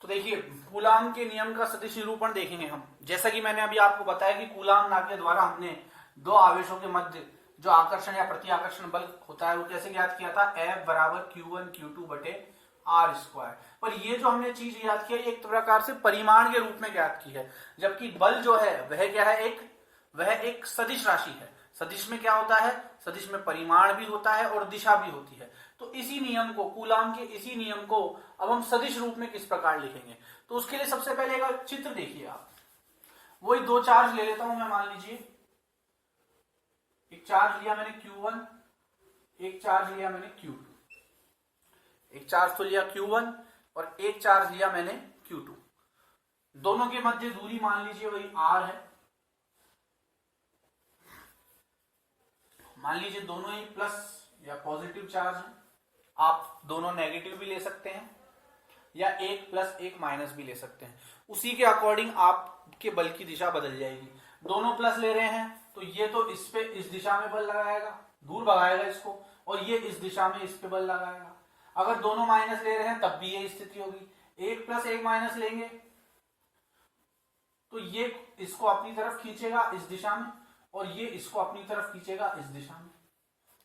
तो देखिए कूलाम के नियम का सदिश निरूपण देखेंगे हम। जैसा कि मैंने अभी आपको बताया कि कूलाम लॉ के द्वारा हमने दो आवेशों के मध्य जो आकर्षण या प्रति आकर्षण बल होता है वो कैसे ज्ञात किया था, F बराबर Q1 Q2 बटे R स्क्वायर। पर ये जो हमने चीज याद किया एक प्रकार से परिमाण के रूप में ज्ञात की है, जबकि बल जो है वह क्या है, वह एक सदिश राशि है। सदिश में क्या होता है, सदिश में परिमाण भी होता है और दिशा भी होती है। तो इसी नियम को, कूलाम के इसी नियम को अब हम सदिश रूप में किस प्रकार लिखेंगे, तो उसके लिए सबसे पहले एक चित्र देखिए आप। वही दो चार्ज ले लेता हूं मैं, मान लीजिए एक चार्ज लिया मैंने Q1, एक चार्ज लिया मैंने Q2। एक चार्ज तो लिया Q1 और एक चार्ज लिया मैंने Q2। दोनों के मध्य दूरी मान लीजिए वही R है। मान लीजिए दोनों ही प्लस या पॉजिटिव चार्ज है। आप दोनों नेगेटिव भी ले सकते हैं या एक प्लस एक माइनस भी ले सकते हैं। उसी के अकॉर्डिंग आपके बल की दिशा बदल जाएगी। दोनों प्लस ले रहे हैं तो ये तो इस पे इस दिशा में बल लगाएगा, दूर भगाएगा इसको, और ये इस दिशा में इस पे बल लगाएगा। अगर दोनों माइनस ले रहे हैं तब भी ये स्थिति होगी। एक प्लस एक माइनस लेंगे तो ये इसको अपनी तरफ खींचेगा इस दिशा में और ये इसको अपनी तरफ खींचेगा इस दिशा में।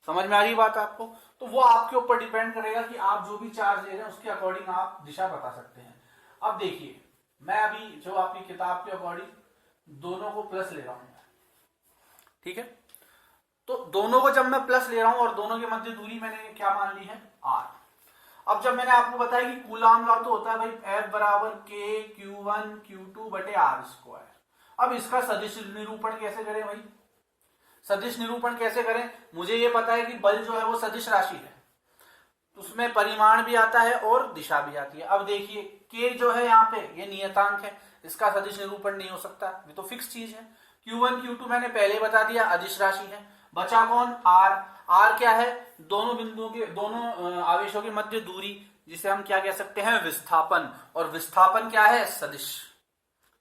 समझ में आ रही बात आपको? तो वो आपके ऊपर डिपेंड करेगा कि आप जो भी चार्ज ले रहे हैं उसके अकॉर्डिंग आप दिशा बता सकते हैं। अब देखिए मैं अभी जो आपकी किताब के अकॉर्डिंग दोनों को प्लस ले रहा हूं, ठीक है। तो दोनों को जब मैं प्लस ले रहा हूं और दोनों के मध्य दूरी मैंने क्या मान ली है, R। अब जब मैंने आपको बताया कि कूलाम लॉ तो होता है भाई F बराबर K Q1 Q2 बटे R स्क्वायर। अब इसका सदिश निरूपण कैसे करें भाई? सदिश निरूपण कैसे करें? मुझे ये पता है कि बल जो है वो सदिश राशि है, उसमें परिमाण भी आता है और दिशा भी आती है। अब देखिए K जो है यहाँ पे ये नियतांक है, इसका सदिश निरूपण नहीं हो सकता, ये तो फिक्स चीज है। Q1 Q2 मैंने पहले बता दिया अदिश राशि है। बचा कौन? R। R क्या है? दोनों बिंदुओं के, दोनों आवेशों के मध्य दूरी, जिसे हम क्या कह सकते हैं, विस्थापन। और विस्थापन क्या है? सदिश।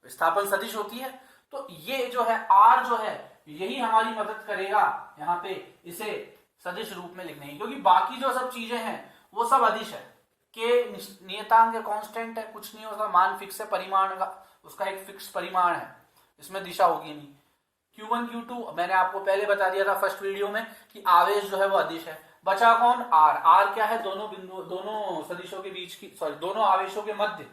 विस्थापन सदिश होती है। तो ये जो है R जो है यही हमारी मदद करेगा यहाँ पे इसे सदिश रूप में लिखने की, क्योंकि बाकी जो सब चीजें हैं वो सब अदिश है। के नियतांक है, कांस्टेंट है, कुछ नहीं होता, मान फिक्स है, परिमाण का उसका एक फिक्स परिमाण है, इसमें दिशा होगी नहीं। Q1 Q2 मैंने आपको पहले बता दिया था फर्स्ट वीडियो में कि आवेश जो है वो अदिश है। बचा कौन? R। R क्या है? दोनों बिंदु, दोनों सदिशों के बीच की, सॉरी दोनों आवेशों के मध्य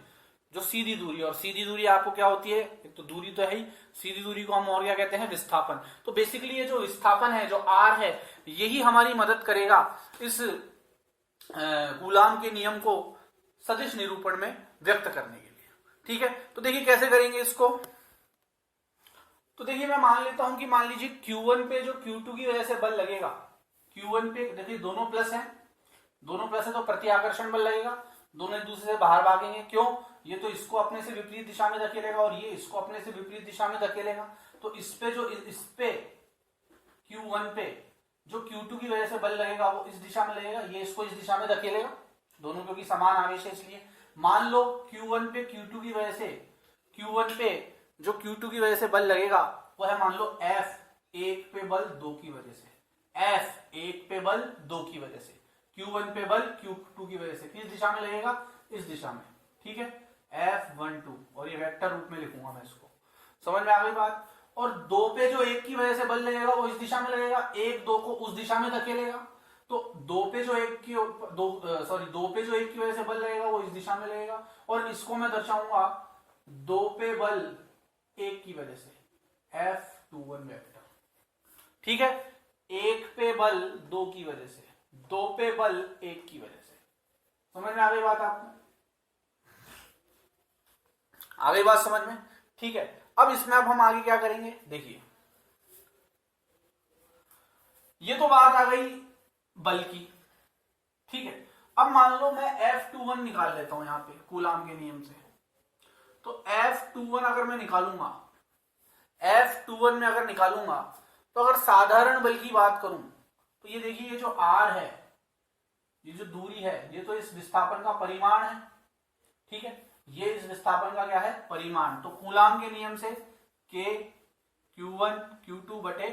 जो सीधी दूरी, और सीधी दूरी आपको क्या होती है, एक तो दूरी तो है ही, सीधी दूरी को हम और क्या कहते हैं, विस्थापन। तो बेसिकली ये जो विस्थापन है, जो R है, यही हमारी मदद करेगा इस कूलाम के नियम को सदिश निरूपण में व्यक्त करने के लिए। ठीक है, तो देखिए कैसे करेंगे इसको। तो देखिए मैं मान लेता हूं कि मान लीजिए Q1 पे जो Q2 की वजह से बल लगेगा, Q1 पे देखिए दोनों प्लस है, दोनों प्लस है तो प्रति आकर्षण बल लगेगा। दोनों एक दूसरे से बाहर भागेंगे, क्यों? ये तो इसको अपने से विपरीत दिशा में धकेलेगा और ये इसको अपने से विपरीत दिशा में धकेलेगा। तो इस पे जो इस पे Q1 पे जो Q2 की वजह से बल लगेगा वो इस दिशा में लगेगा, ये इसको इस दिशा में धकेलेगा, दोनों क्योंकि समान आवेश है इसलिए। मान लो Q1 पे Q2 की वजह से, Q1 पे जो Q2 की वजह से बल लगेगा वो है मान लो F1 पे बल 2 की वजह से, F1 पे बल 2 की वजह से, Q1 पे बल Q2 की वजह से किस दिशा में लगेगा, इस दिशा में। ठीक है, F12, और ये वेक्टर रूप में लिखूंगा मैं इसको। समझ में आ गई बात? और 2 पे जो 1 की वजह से बल लगेगा वो इस दिशा में लगेगा, 1 2 को उस दिशा में धकेलेगा। तो 2 पे जो 1 की वजह से बल लगेगा वो इस दिशा में लगेगा, और इसको मैं दर्शाऊंगा 2 पे बल 1 की वजह से, F21 वेक्टर। ठीक है, 1 पे बल 2 की वजह से, 2 पे बल 1 की वजह से। समझ में आ गई बात आपको? आ गई बात समझ में? ठीक है, अब इसमें अब हम आगे क्या करेंगे देखिए। ये तो बात आ गई बल की। ठीक है, अब मान लो मैं F21 निकाल लेता हूं यहां पे कूलाम के नियम से। तो F21 अगर मैं निकालूंगा, F21 में अगर निकालूंगा तो अगर साधारण बल की बात करूं तो ये देखिए, ये जो R है, ये जो दूरी है, ये तो इस विस्थापन का परिमाण है। ठीक है, ये इस विस्थापन का क्या है, परिमाण। तो कूलाम के नियम से K Q1 Q2 बटे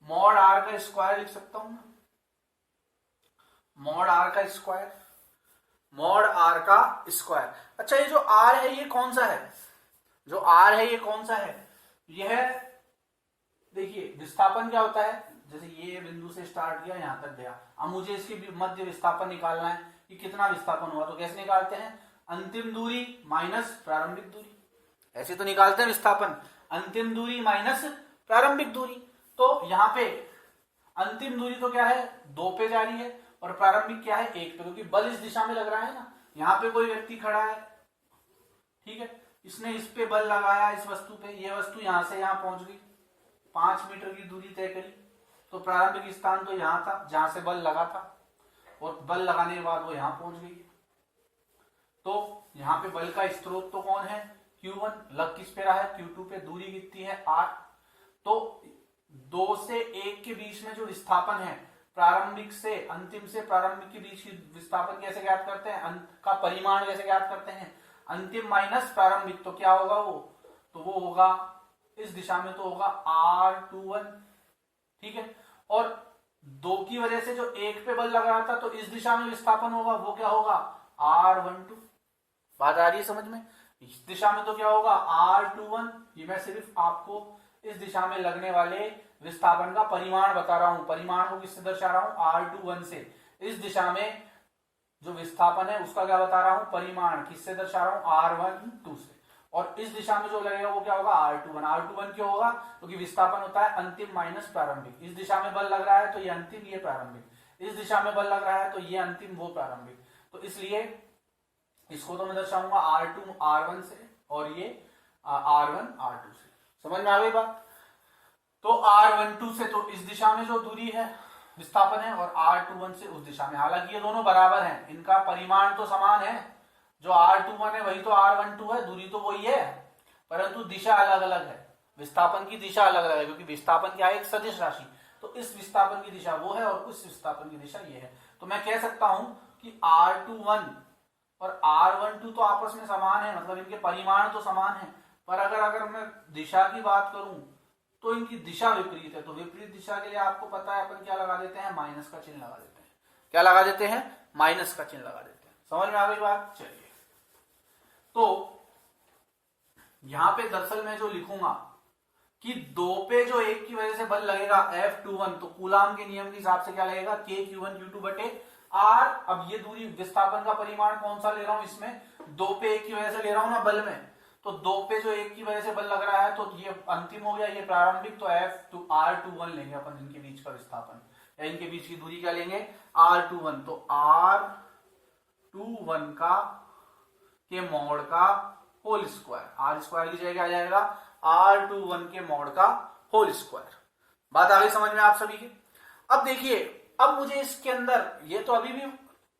मॉड R का स्क्वायर लिख सकता हूं मैं, मॉड R का स्क्वायर। मॉड आर का स्क्वायर। अच्छा, ये जो आर है ये कौन सा है, जो आर है ये कौन सा है, यह देखिए विस्थापन क्या होता है, जैसे ये बिंदु से स्टार्ट किया यहां तक गया, अब मुझे इसके मध्य विस्थापन निकालना है कि कितना विस्थापन हुआ, तो कैसे निकालते हैं, अंतिम दूरी माइनस प्रारंभिक दूरी, ऐसे तो निकालते हैं विस्थापन, अंतिम दूरी माइनस प्रारंभिक दूरी। तो यहाँ पे अंतिम दूरी तो क्या है 2 पे जा रही है और प्रारंभिक क्या है 1 पे, क्योंकि बल इस दिशा में लग रहा है ना, यहाँ पे कोई व्यक्ति खड़ा है, ठीक है, इसने इस पे बल लगाया इस वस्तु पे, ये वस्तु यहां से यहां पहुंच गई, 5 मीटर की दूरी तय करी, तो प्रारंभिक स्थान तो यहां था जहां से बल लगा था, और बल लगाने के बाद वो यहां पहुंच गई। तो यहां पे बल का स्रोत तो कौन है, Q1, लग किस पे रहा है, Q2 पे, दूरी कितनी है R। तो 2 से 1 के बीच में जो विस्थापन है, प्रारंभिक से अंतिम से प्रारंभिक के बीच की विस्थापन कैसे ज्ञात करते हैं, का परिमाण कैसे ज्ञात करते हैं, अंतिम माइनस प्रारंभिक, तो क्या होगा वो, तो वो होगा इस दिशा में तो होगा R21, ठीक है, और 2 की वजह से जो 1 पे बल लगा था तो इस दिशा में विस्थापन होगा, वो क्या होगा R12। बात आ रही है समझ में, इस दिशा में तो क्या होगा R21, ये मैं सिर्फ आपको इस दिशा में लगने वाले विस्थापन का परिमाण बता रहा हूं, परिमाण को किससे दर्शा रहा हूं, R21 से, इस दिशा में जो विस्थापन है उसका क्या बता रहा हूं, परिमाण किससे दर्शा रहा हूं, R12 से, और इस दिशा में जो लगेगा वो क्या होगा R21। R21 क्यों होगा, क्योंकि विस्थापन होता है अंतिम माइनस प्रारंभिक, इस दिशा में बल लग रहा है तो ये अंतिम ये प्रारंभिक, इस दिशा में बल लग रहा है तो ये अंतिम वो प्रारंभिक, तो इसलिए इसको तो मैं दर्शाऊंगा R2 R1 से और ये R1 R2 से। समझ में आ गई बात। तो R12 से तो इस दिशा में जो दूरी है विस्थापन है, और R21 से उस दिशा में, हालांकि ये दोनों बराबर हैं, इनका परिमाण तो समान है, जो R21 है वही तो R12 है, दूरी तो वही है, परंतु दिशा अलग अलग है, विस्थापन की दिशा अलग अलग है, क्योंकि विस्थापन क्या है एक सदिश राशि, तो इस विस्थापन की दिशा वो है और उस विस्थापन की दिशा ये है। तो मैं कह सकता हूं कि R21 और R12 तो आपस में समान है, मतलब इनके परिमाण तो समान है, पर अगर मैं दिशा की बात करूं तो इनकी दिशा विपरीत है, तो विपरीत दिशा के लिए आपको पता है अपन क्या लगा देते हैं, माइनस का चिन्ह लगा देते हैं, क्या लगा देते हैं, माइनस का चिन्ह लगा देते हैं। समझ में आ गई बात। चलिए, तो यहां पे दरअसल मैं जो लिखूंगा कि 2 पे जो 1 की वजह से बल लगेगा F21, तो कूलाम के नियम के हिसाब से क्या लगेगा, K Q1 Q2 बटे R। अब ये दूरी विस्थापन का परिमाण कौन सा ले रहा हूं, इसमें 2 पे 1 की वजह से ले रहा हूं ना बल में, तो 2 पे जो 1 की वजह से बल लग रहा है तो ये अंतिम हो गया, ये प्रारंभिक, तो R21 लेंगे अपन, इनके बीच का विस्थापन या इनके बीच की दूरी क्या लेंगे R21, तो R21 का के मॉड का होल स्क्वायर, R स्क्वायर की जगह क्या आ जाएगा R21 के मॉड का होल स्क्वायर। बात आ गई समझ में आप सभी के। अब देखिए, अब मुझे इसके अंदर, ये तो अभी भी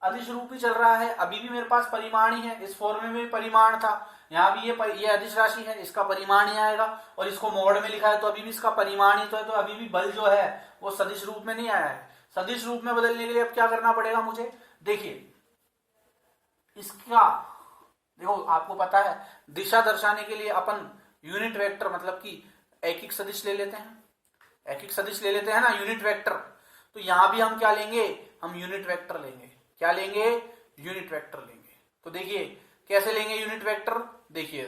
अदिश रूप ही चल रहा है, अभी भी मेरे पास परिमाण ही है, इस फॉर्मूले में भी परिमाण था, यहाँ भी ये अदिश राशि है, इसका परिमाण ही आएगा, और इसको मोड में लिखा है तो अभी भी इसका परिमाण ही तो है, तो अभी भी बल जो है वो सदिश रूप में नहीं आया है। सदिश रूप में बदलने के लिए अब क्या करना पड़ेगा मुझे, देखिए इसका, देखो आपको पता है दिशा दर्शाने के लिए अपन यूनिट वेक्टर, मतलब कि एकिक सदिश ले लेते हैं, एकिक सदिश ले लेते हैं ना, यूनिट वेक्टर। तो यहां भी हम क्या लेंगे, हम यूनिट वेक्टर लेंगे, क्या लेंगे, यूनिट वेक्टर लेंगे। तो देखिए कैसे लेंगे यूनिट वेक्टर, देखिए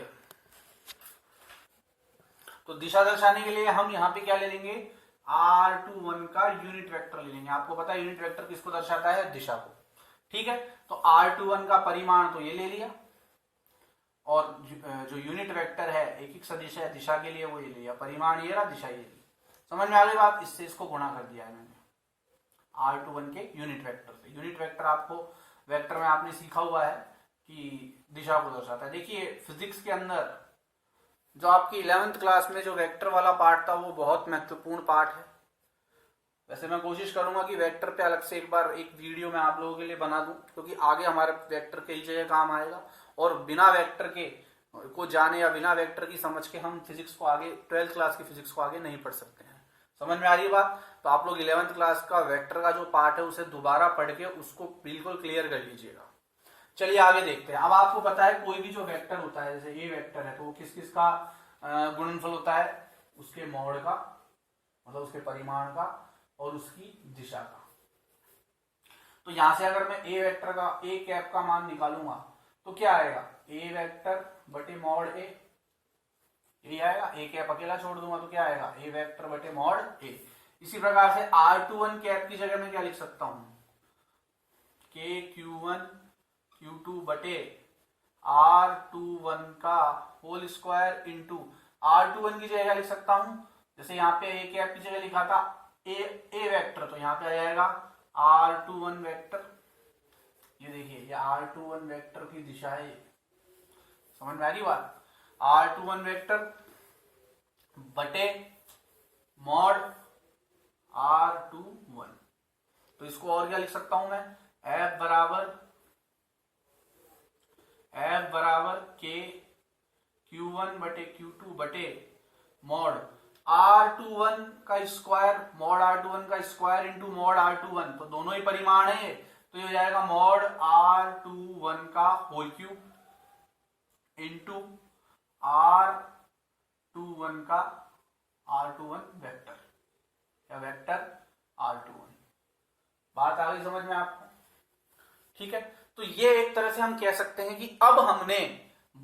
तो दिशा दर्शाने के लिए हम यहां पे क्या ले लेंगे, R21 का यूनिट वेक्टर ले लेंगे। आपको पता है यूनिट वेक्टर किसको दर्शाता है, दिशा को, ठीक है। तो R21 का परिमाण तो ये ले लिया, और जो यूनिट वेक्टर है एक सदिश है दिशा के लिए वो ये लिया, परिमाण ये रहा, दिशा ये ली। समझ में आ गई बात, इससे इसको गुणा कर दिया है मैंने R21 के यूनिट वेक्टर से। यूनिट वेक्टर आपको वेक्टर में आपने सीखा हुआ है कि दिशा को दर्शाता है। देखिए फिजिक्स के अंदर जो आपकी 11th क्लास में जो वेक्टर वाला पार्ट था वो बहुत महत्वपूर्ण पार्ट है। वैसे मैं कोशिश करूंगा कि वेक्टर पे अलग से एक बार एक वीडियो मैं आप लोगों के लिए बना दूं, क्योंकि आगे हमारे वेक्टर कई जगह काम आएगा, और बिना वेक्टर के को जाने या बिना वेक्टर की समझ के हम फिजिक्स को आगे 12th क्लास की फिजिक्स को आगे नहीं पढ़ सकते हैं। समझ में आ रही है बात। तो आप लोग 11th क्लास का वेक्टर का जो पार्ट है उसे दोबारा पढ़ के उसको बिल्कुल क्लियर कर लीजिएगा। चलिए आगे देखते हैं। अब आपको पता है कोई भी जो वेक्टर होता है, जैसे ये वेक्टर है, तो वो किस किस का गुणनफल होता है, उसके मॉड का, मतलब उसके परिमाण का और उसकी दिशा का। तो यहां से अगर मैं ए वेक्टर का ए कैप का मान निकालूंगा तो क्या आएगा, ए वेक्टर बटे मॉड ए, यही आएगा। ए कैप अकेला छोड़ दूंगा तो क्या आएगा, ए वेक्टर बटे मॉड ए। इसी प्रकार से R21 कैप की जगह मैं क्या लिख सकता हूं, के Q1 Q2 बटे R21 का होल स्क्वायर इंटू R21 की जगह लिख सकता हूं, जैसे यहाँ पे ए कैप की जगह लिखा था ए वेक्टर, तो यहाँ पे आ जाएगा R21 वेक्टर। ये देखिए ये R21 वेक्टर की दिशा है, समझ में आ रही बात। R21 वेक्टर बटे मॉड R21, तो इसको और क्या लिख सकता हूं मैं, F बराबर के Q1 बटे Q2 बटे मॉड R21 का स्क्वायर, मॉड R21 का स्क्वायर इंटू मॉड R21, तो दोनों ही परिमाण है, तो ये हो जाएगा मॉड R21 का होल क्यूब इंटू R21 का R21 वेक्टर या वेक्टर R21। बात आ गई समझ में आपको, ठीक है। तो ये एक तरह से हम कह सकते हैं कि अब हमने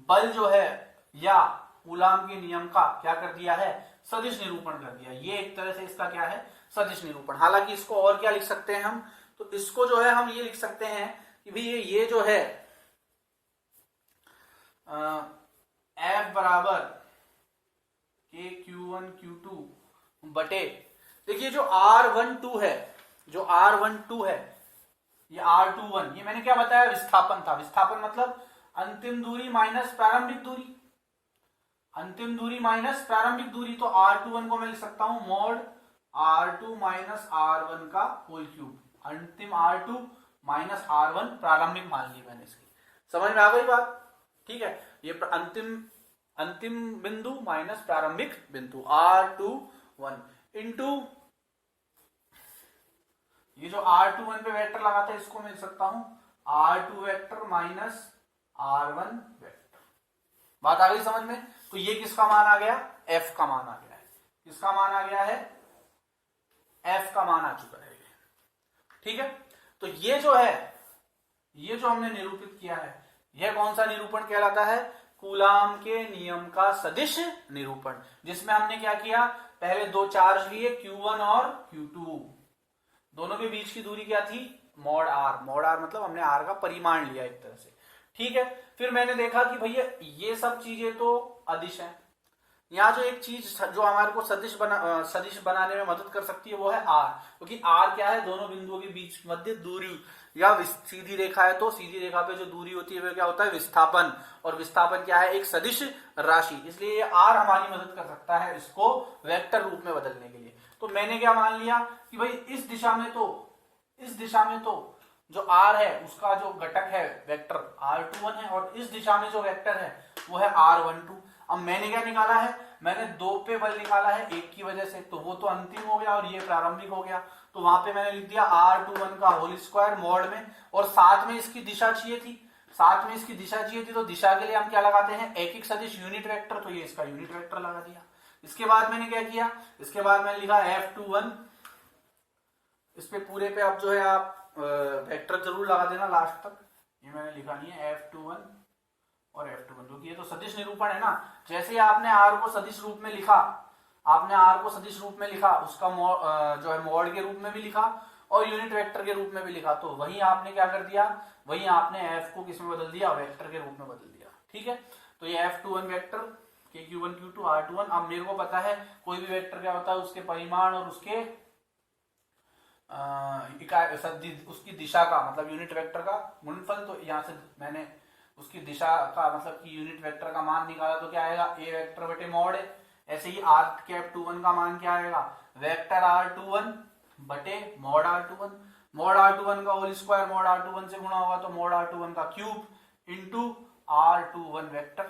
बल जो है या कूलाम के नियम का क्या कर दिया है, सदिश निरूपण कर दिया। ये एक तरह से इसका क्या है, सदिश निरूपण। हालांकि इसको और क्या लिख सकते हैं हम, तो इसको जो है हम ये लिख सकते हैं कि भाई ये जो है F बराबर के Q1 Q2 बटे, देखिए जो R12 है, जो R12 है, ये R21, ये मैंने क्या बताया, विस्थापन था। विस्थापन मतलब अंतिम दूरी माइनस प्रारंभिक दूरी, अंतिम दूरी माइनस प्रारंभिक दूरी। तो R21 को मैं लिख सकता हूं मॉड R2 माइनस R1 का होल क्यूब, अंतिम R2 माइनस R1 प्रारंभिक मान ली मैंने इसकी, समझ में आ गई बात, ठीक है। ये अंतिम बिंदु माइनस प्रारंभिक बिंदु R21 इंटू ये जो R21 पे वेक्टर लगाता है इसको मैं लिख सकता हूं R2 vector minus R1 vector. बात आ गई समझ में। तो ये किसका मान आ गया, F का मान आ गया है। किसका मान आ गया है, F का मान आ चुका है, ठीक है। तो ये जो है, ये जो हमने निरूपित किया है, यह कौन सा निरूपण कहलाता है, कूलाम के नियम का सदिश निरूपण, जिसमें हमने क्या किया, पहले दो चार्ज लिए Q1 और Q2, दोनों के बीच की दूरी क्या थी, मॉड R। मॉड R मतलब हमने R का परिमाण लिया एक तरह से, ठीक है। फिर मैंने देखा कि भैया ये सब चीजें तो अदिश हैं, यहाँ जो एक चीज जो हमारे को सदिश बनाने में मदद कर सकती है वो है R, क्योंकि R क्या है, दोनों बिंदुओं के बीच मध्य दूरी, या सीधी रेखा है तो सीधी रेखा पे जो दूरी होती है वो क्या होता है, विस्थापन, और विस्थापन क्या है, एक सदिश राशि, इसलिए ये R हमारी मदद कर सकता है इसको वेक्टर रूप में बदलने के लिए। तो मैंने क्या मान लिया कि भाई इस दिशा में तो जो R है उसका जो घटक है वेक्टर R21 है, और इस दिशा में जो वेक्टर है वो है R12। अब मैंने क्या निकाला है, मैंने 2 पे बल निकाला है 1 की वजह से, तो वो तो अंतिम हो गया और ये प्रारंभिक हो गया, तो वहां पे मैंने लिख दिया R21 का होल स्क्वायर मॉड में, और साथ में इसकी दिशा चाहिए थी, तो दिशा के लिए हम क्या लगाते हैं, एक सदिश यूनिट वेक्टर, तो ये इसका यूनिट वेक्टर लगा दिया। इसके बाद मैंने क्या किया, इसके बाद मैंने लिखा F21, इस पे पूरे पे आप जो है आप वेक्टर जरूर लगा देना लास्ट तक, ये मैंने लिखा नहीं है, F21 और F21, क्योंकि ये तो सदिश निरूपण है ना। जैसे ही आपने R को सदिश रूप में लिखा, उसका जो है मॉड के रूप में भी लिखा और यूनिट वेक्टर के रूप में भी लिखा, तो वही आपने क्या कर दिया, वही आपने F को किस में बदल दिया, वेक्टर के रूप में बदल दिया, ठीक है। तो ये F21 वेक्टर के Q1 Q2 R21। अब मेरे को पता है कोई भी वेक्टर क्या होता है, उसके परिमाण और उसके उसकी दिशा का मतलब यूनिट वेक्टर का गुणनफल। तो यहां से मैंने उसकी दिशा का मतलब कि यूनिट वेक्टर का मान निकाला, तो क्या आएगा, ए वेक्टर बटे मॉड है। ऐसे ही R21 का मान क्या आएगा, वेक्टर R21 बटे मॉड R21, मॉड R21 का होल स्क्वायर मॉड R21 से गुणा होगा तो मॉड R21 का क्यूब इंटू R21 वेक्टर,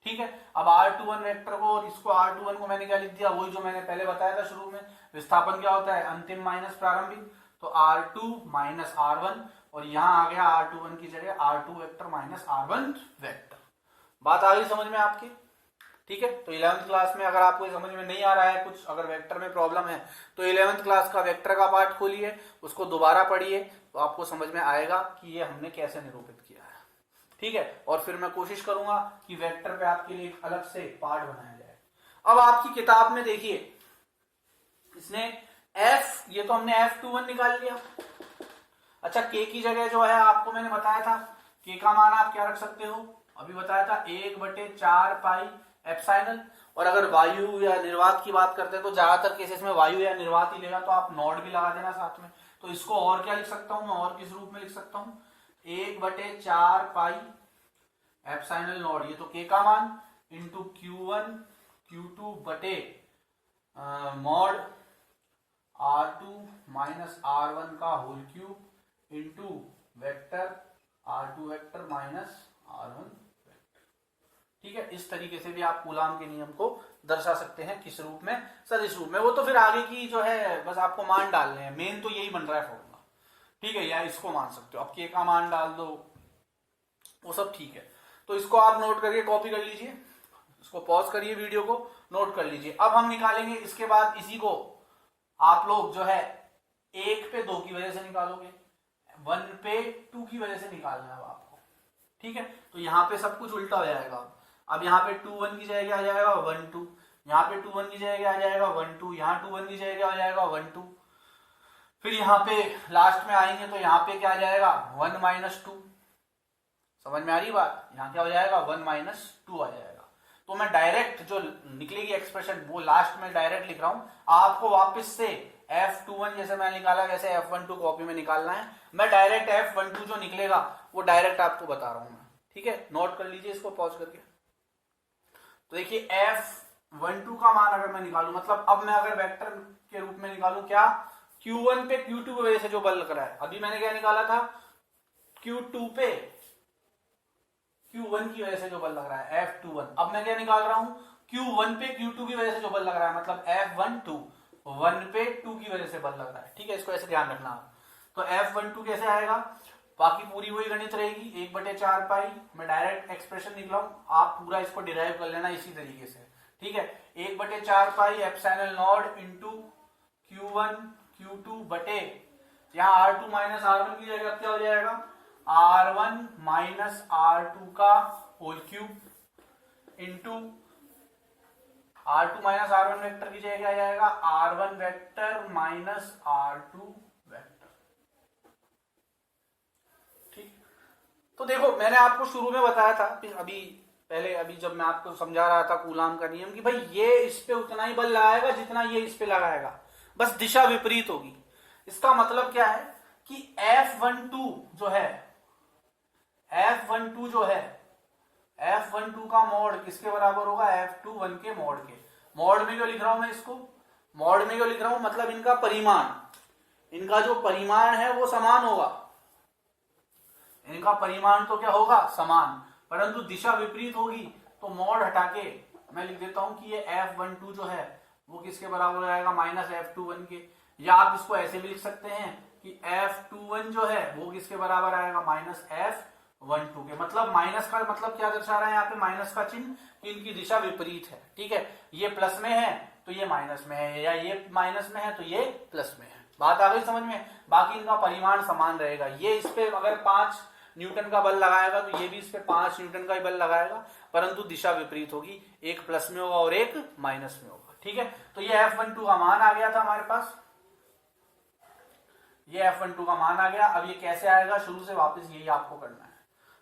ठीक है। अब R21 वेक्टर को और इसको R21 को मैंने क्या लिख दिया, वही जो मैंने पहले बताया था शुरू में, विस्थापन क्या होता है, अंतिम माइनस प्रारंभिक, तो R2 माइनस R1, और यहां आ गया R21 की जगह R2 vector minus R1 vector. बात आ गई समझ में आपकी, ठीक है। तो 11th क्लास में अगर आपको समझ में नहीं आ रहा है कुछ, अगर वेक्टर में प्रॉब्लम है, तो 11th क्लास का वेक्टर का पार्ट खोलिए, उसको दोबारा पढ़िए, तो आपको समझ में आएगा कि ये हमने कैसे निरूपित किया है। ठीक है। और फिर मैं कोशिश करूंगा कि वेक्टर पे आपके लिए एक अलग से पार्ट बनाया जाए। अब आपकी किताब में देखिए, इसने एफ, ये तो हमने F21 निकाल लिया। अच्छा, के की जगह जो है आपको मैंने बताया था, के का मान आप क्या रख सकते हो, अभी बताया था 1/4 पाई एप्सिलॉन। और अगर वायु या निर्वात की बात करते हैं तो ज्यादातर केसेस में वायु या निर्वात ही लेगा, तो आप नॉट भी लगा देना साथ में। तो इसको और क्या लिख सकता हूं मैं, और किस रूप में लिख सकता हूं, 1/4 पाई एप्सिलॉन नॉट, ये तो के का मान, इंटू Q1 Q2 बटे मॉड R2 माइनस R1 का whole cube into vector R2 vector minus R1 vector. ठीक है। इस तरीके से भी आप कूलाम के नियम को दर्शा सकते हैं। किस रूप में, सदिश रूप में। वो तो फिर आगे की जो है बस आपको मान डालने हैं, मेन तो यही बन रहा है फॉर्मूला। ठीक है। या इसको मान सकते हो, अब के का मान डाल दो, वो सब ठीक है। तो इसको आप नोट करके कॉपी कर लीजिए, इसको पॉज करिए, वीडियो को नोट कर लीजिए। अब हम निकालेंगे इसके बाद, इसी को आप लोग जो है 1 पे 2 की वजह से निकालोगे, 1 पे 2 की वजह से निकालना है आपको। ठीक है। तो यहाँ पे सब कुछ उल्टा हो जाएगा। अब यहाँ पे 2 1 की जगह आ जाएगा 1 2, यहाँ पे 2 1 की जगह आ जाएगा 1 2, यहाँ 2 1 की जगह आ जाएगा 1 2। फिर यहाँ पे लास्ट में आएंगे तो यहाँ पे क्या आ जाएगा 1 माइनस 2। समझ में आ रही बात, यहाँ क्या हो जाएगा 1 माइनस 2 आ जाएगा। तो मैं डायरेक्ट जो निकलेगी एक्सप्रेशन वो लास्ट में डायरेक्ट लिख रहा हूं, आपको वापस से F21 जैसे मैं निकाला वैसे F12 कॉपी में निकालना है। मैं डायरेक्ट F12 जो निकलेगा वो डायरेक्ट आपको बता रहा हूं मैं। ठीक है। नोट कर लीजिए इसको पॉज करके। तो देखिए F12 का मान अगर मैं निकालू, मतलब अब मैं अगर वेक्टर के रूप में निकालू क्या, Q1 पे Q2 की वजह से जो बल लग रहा है, अभी मैंने क्या निकाला था, Q2 पे Q1 की वजह से जो बल लग रहा है F21। अब मैं क्या निकाल रहा हूं, Q1 पे Q2 की वजह से जो बल लग रहा है, मतलब F12 1 पे 2 की वजह से बल लग रहा है। ठीक है। इसको ऐसे ध्यान रखना। तो F12 कैसे आएगा, बाकी पूरी वही गणित रहेगी, 1/4 पाई, मैं डायरेक्ट एक्सप्रेशन निकलाऊं, आप पूरा इसको डिराइव कर लेना इसी तरीके से। ठीक है। 1/4 pi epsilon not into Q1 Q2 बटे, यहाँ R2 माइनस R1 की जगह क्या हो जाएगा, R1 माइनस R2 का whole cube into R2 minus R1 vector की जगह क्या जाएगा, R1 vector minus R2 vector. ठीक। तो देखो मैंने आपको शुरू में बताया था, अभी जब मैं आपको समझा रहा था कूलाम का नियम, कि भाई ये इस पे उतना ही बल लगाएगा जितना ये इस पे लगाएगा, बस दिशा विपरीत होगी। इसका मतलब क्या है कि F12 जो है F12 का मॉड किसके बराबर होगा, F21 के मॉड के। मॉड में क्यों लिख रहा हूं मैं इसको, मॉड में क्यों लिख रहा हूं, मतलब इनका परिमाण, इनका जो परिमाण है वो समान होगा, इनका परिमाण तो क्या होगा, समान, परंतु दिशा विपरीत होगी। तो मॉड हटा के मैं लिख देता हूं कि ये F12 जो है वो किसके बराबर हो जाएगा, माइनस F21 के। या आप इसको ऐसे भी लिख सकते हैं कि F21 जो है वो किसके बराबर आएगा, माइनस F12 के। मतलब माइनस का मतलब क्या दर्शा रहा है यहाँ पे, माइनस का चिन्ह, कि इनकी दिशा विपरीत है। ठीक है। ये प्लस में है तो ये माइनस में है, या ये माइनस में है तो ये प्लस में है। बात आ गई समझ में। बाकी इनका परिमाण समान रहेगा। ये इस पे अगर 5 न्यूटन का बल लगाएगा तो ये भी इस पे 5 न्यूटन का ही बल लगाएगा, परंतु दिशा विपरीत होगी, एक प्लस में होगा और एक माइनस में होगा। ठीक है। तो ये F12 का मान आ गया था हमारे पास, ये F12 का मान आ गया। अब ये कैसे आएगा, शुरू से वापस यही आपको करना है।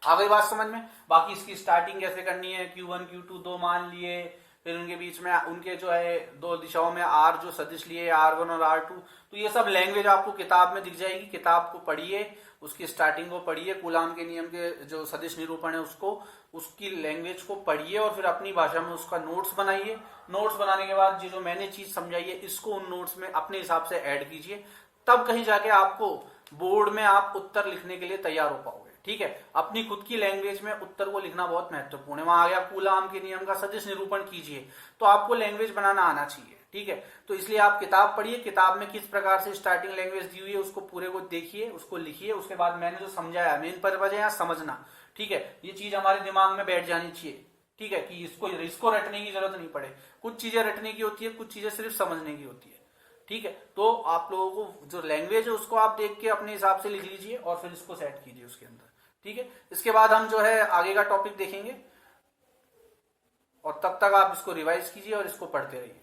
आ गई बात समझ में। बाकी इसकी स्टार्टिंग कैसे करनी है, Q1 Q2 दो मान लिए, फिर उनके बीच में उनके जो है दो दिशाओं में R जो सदिश लिए, R1 और R2। तो ये सब लैंग्वेज आपको किताब में दिख जाएगी, किताब को पढ़िए, उसकी स्टार्टिंग को पढ़िए, कूलाम के नियम के जो सदिश निरूपण है उसको, उसकी लैंग्वेज को पढ़िए और फिर अपनी भाषा में उसका नोट्स बनाइए। नोट्स बनाने के बाद जो मैंने चीज समझाई है इसको उन नोट्स में अपने हिसाब से ऐड कीजिए, तब कहीं जाके आपको बोर्ड में आप उत्तर लिखने के लिए तैयार हो पाओगे। ठीक है। अपनी खुद की लैंग्वेज में उत्तर को लिखना बहुत महत्वपूर्ण है। वहां आ गया कूलाम के नियम का सदिश निरूपण कीजिए, तो आपको लैंग्वेज बनाना आना चाहिए। ठीक है। तो इसलिए आप किताब पढ़िए, किताब में किस प्रकार से स्टार्टिंग लैंग्वेज दी हुई है उसको पूरे को देखिए, उसको लिखिए। उसके बाद मैंने जो समझाया, मेन पर्पज है यहाँ समझना। ठीक है। ये चीज हमारे दिमाग में बैठ जानी चाहिए। ठीक है, कि इसको रटने की जरूरत नहीं पड़े। कुछ चीजें रटने की होती है, कुछ चीजें सिर्फ समझने की होती है। ठीक है, तो आप लोगों को जो लैंग्वेज है उसको आप देख के अपने हिसाब से लिख लीजिए और फिर इसको सेट कीजिए उसके अंदर। ठीक है, इसके बाद हम जो है आगे का टॉपिक देखेंगे, और तब तक आप इसको रिवाइज कीजिए और इसको पढ़ते रहिए।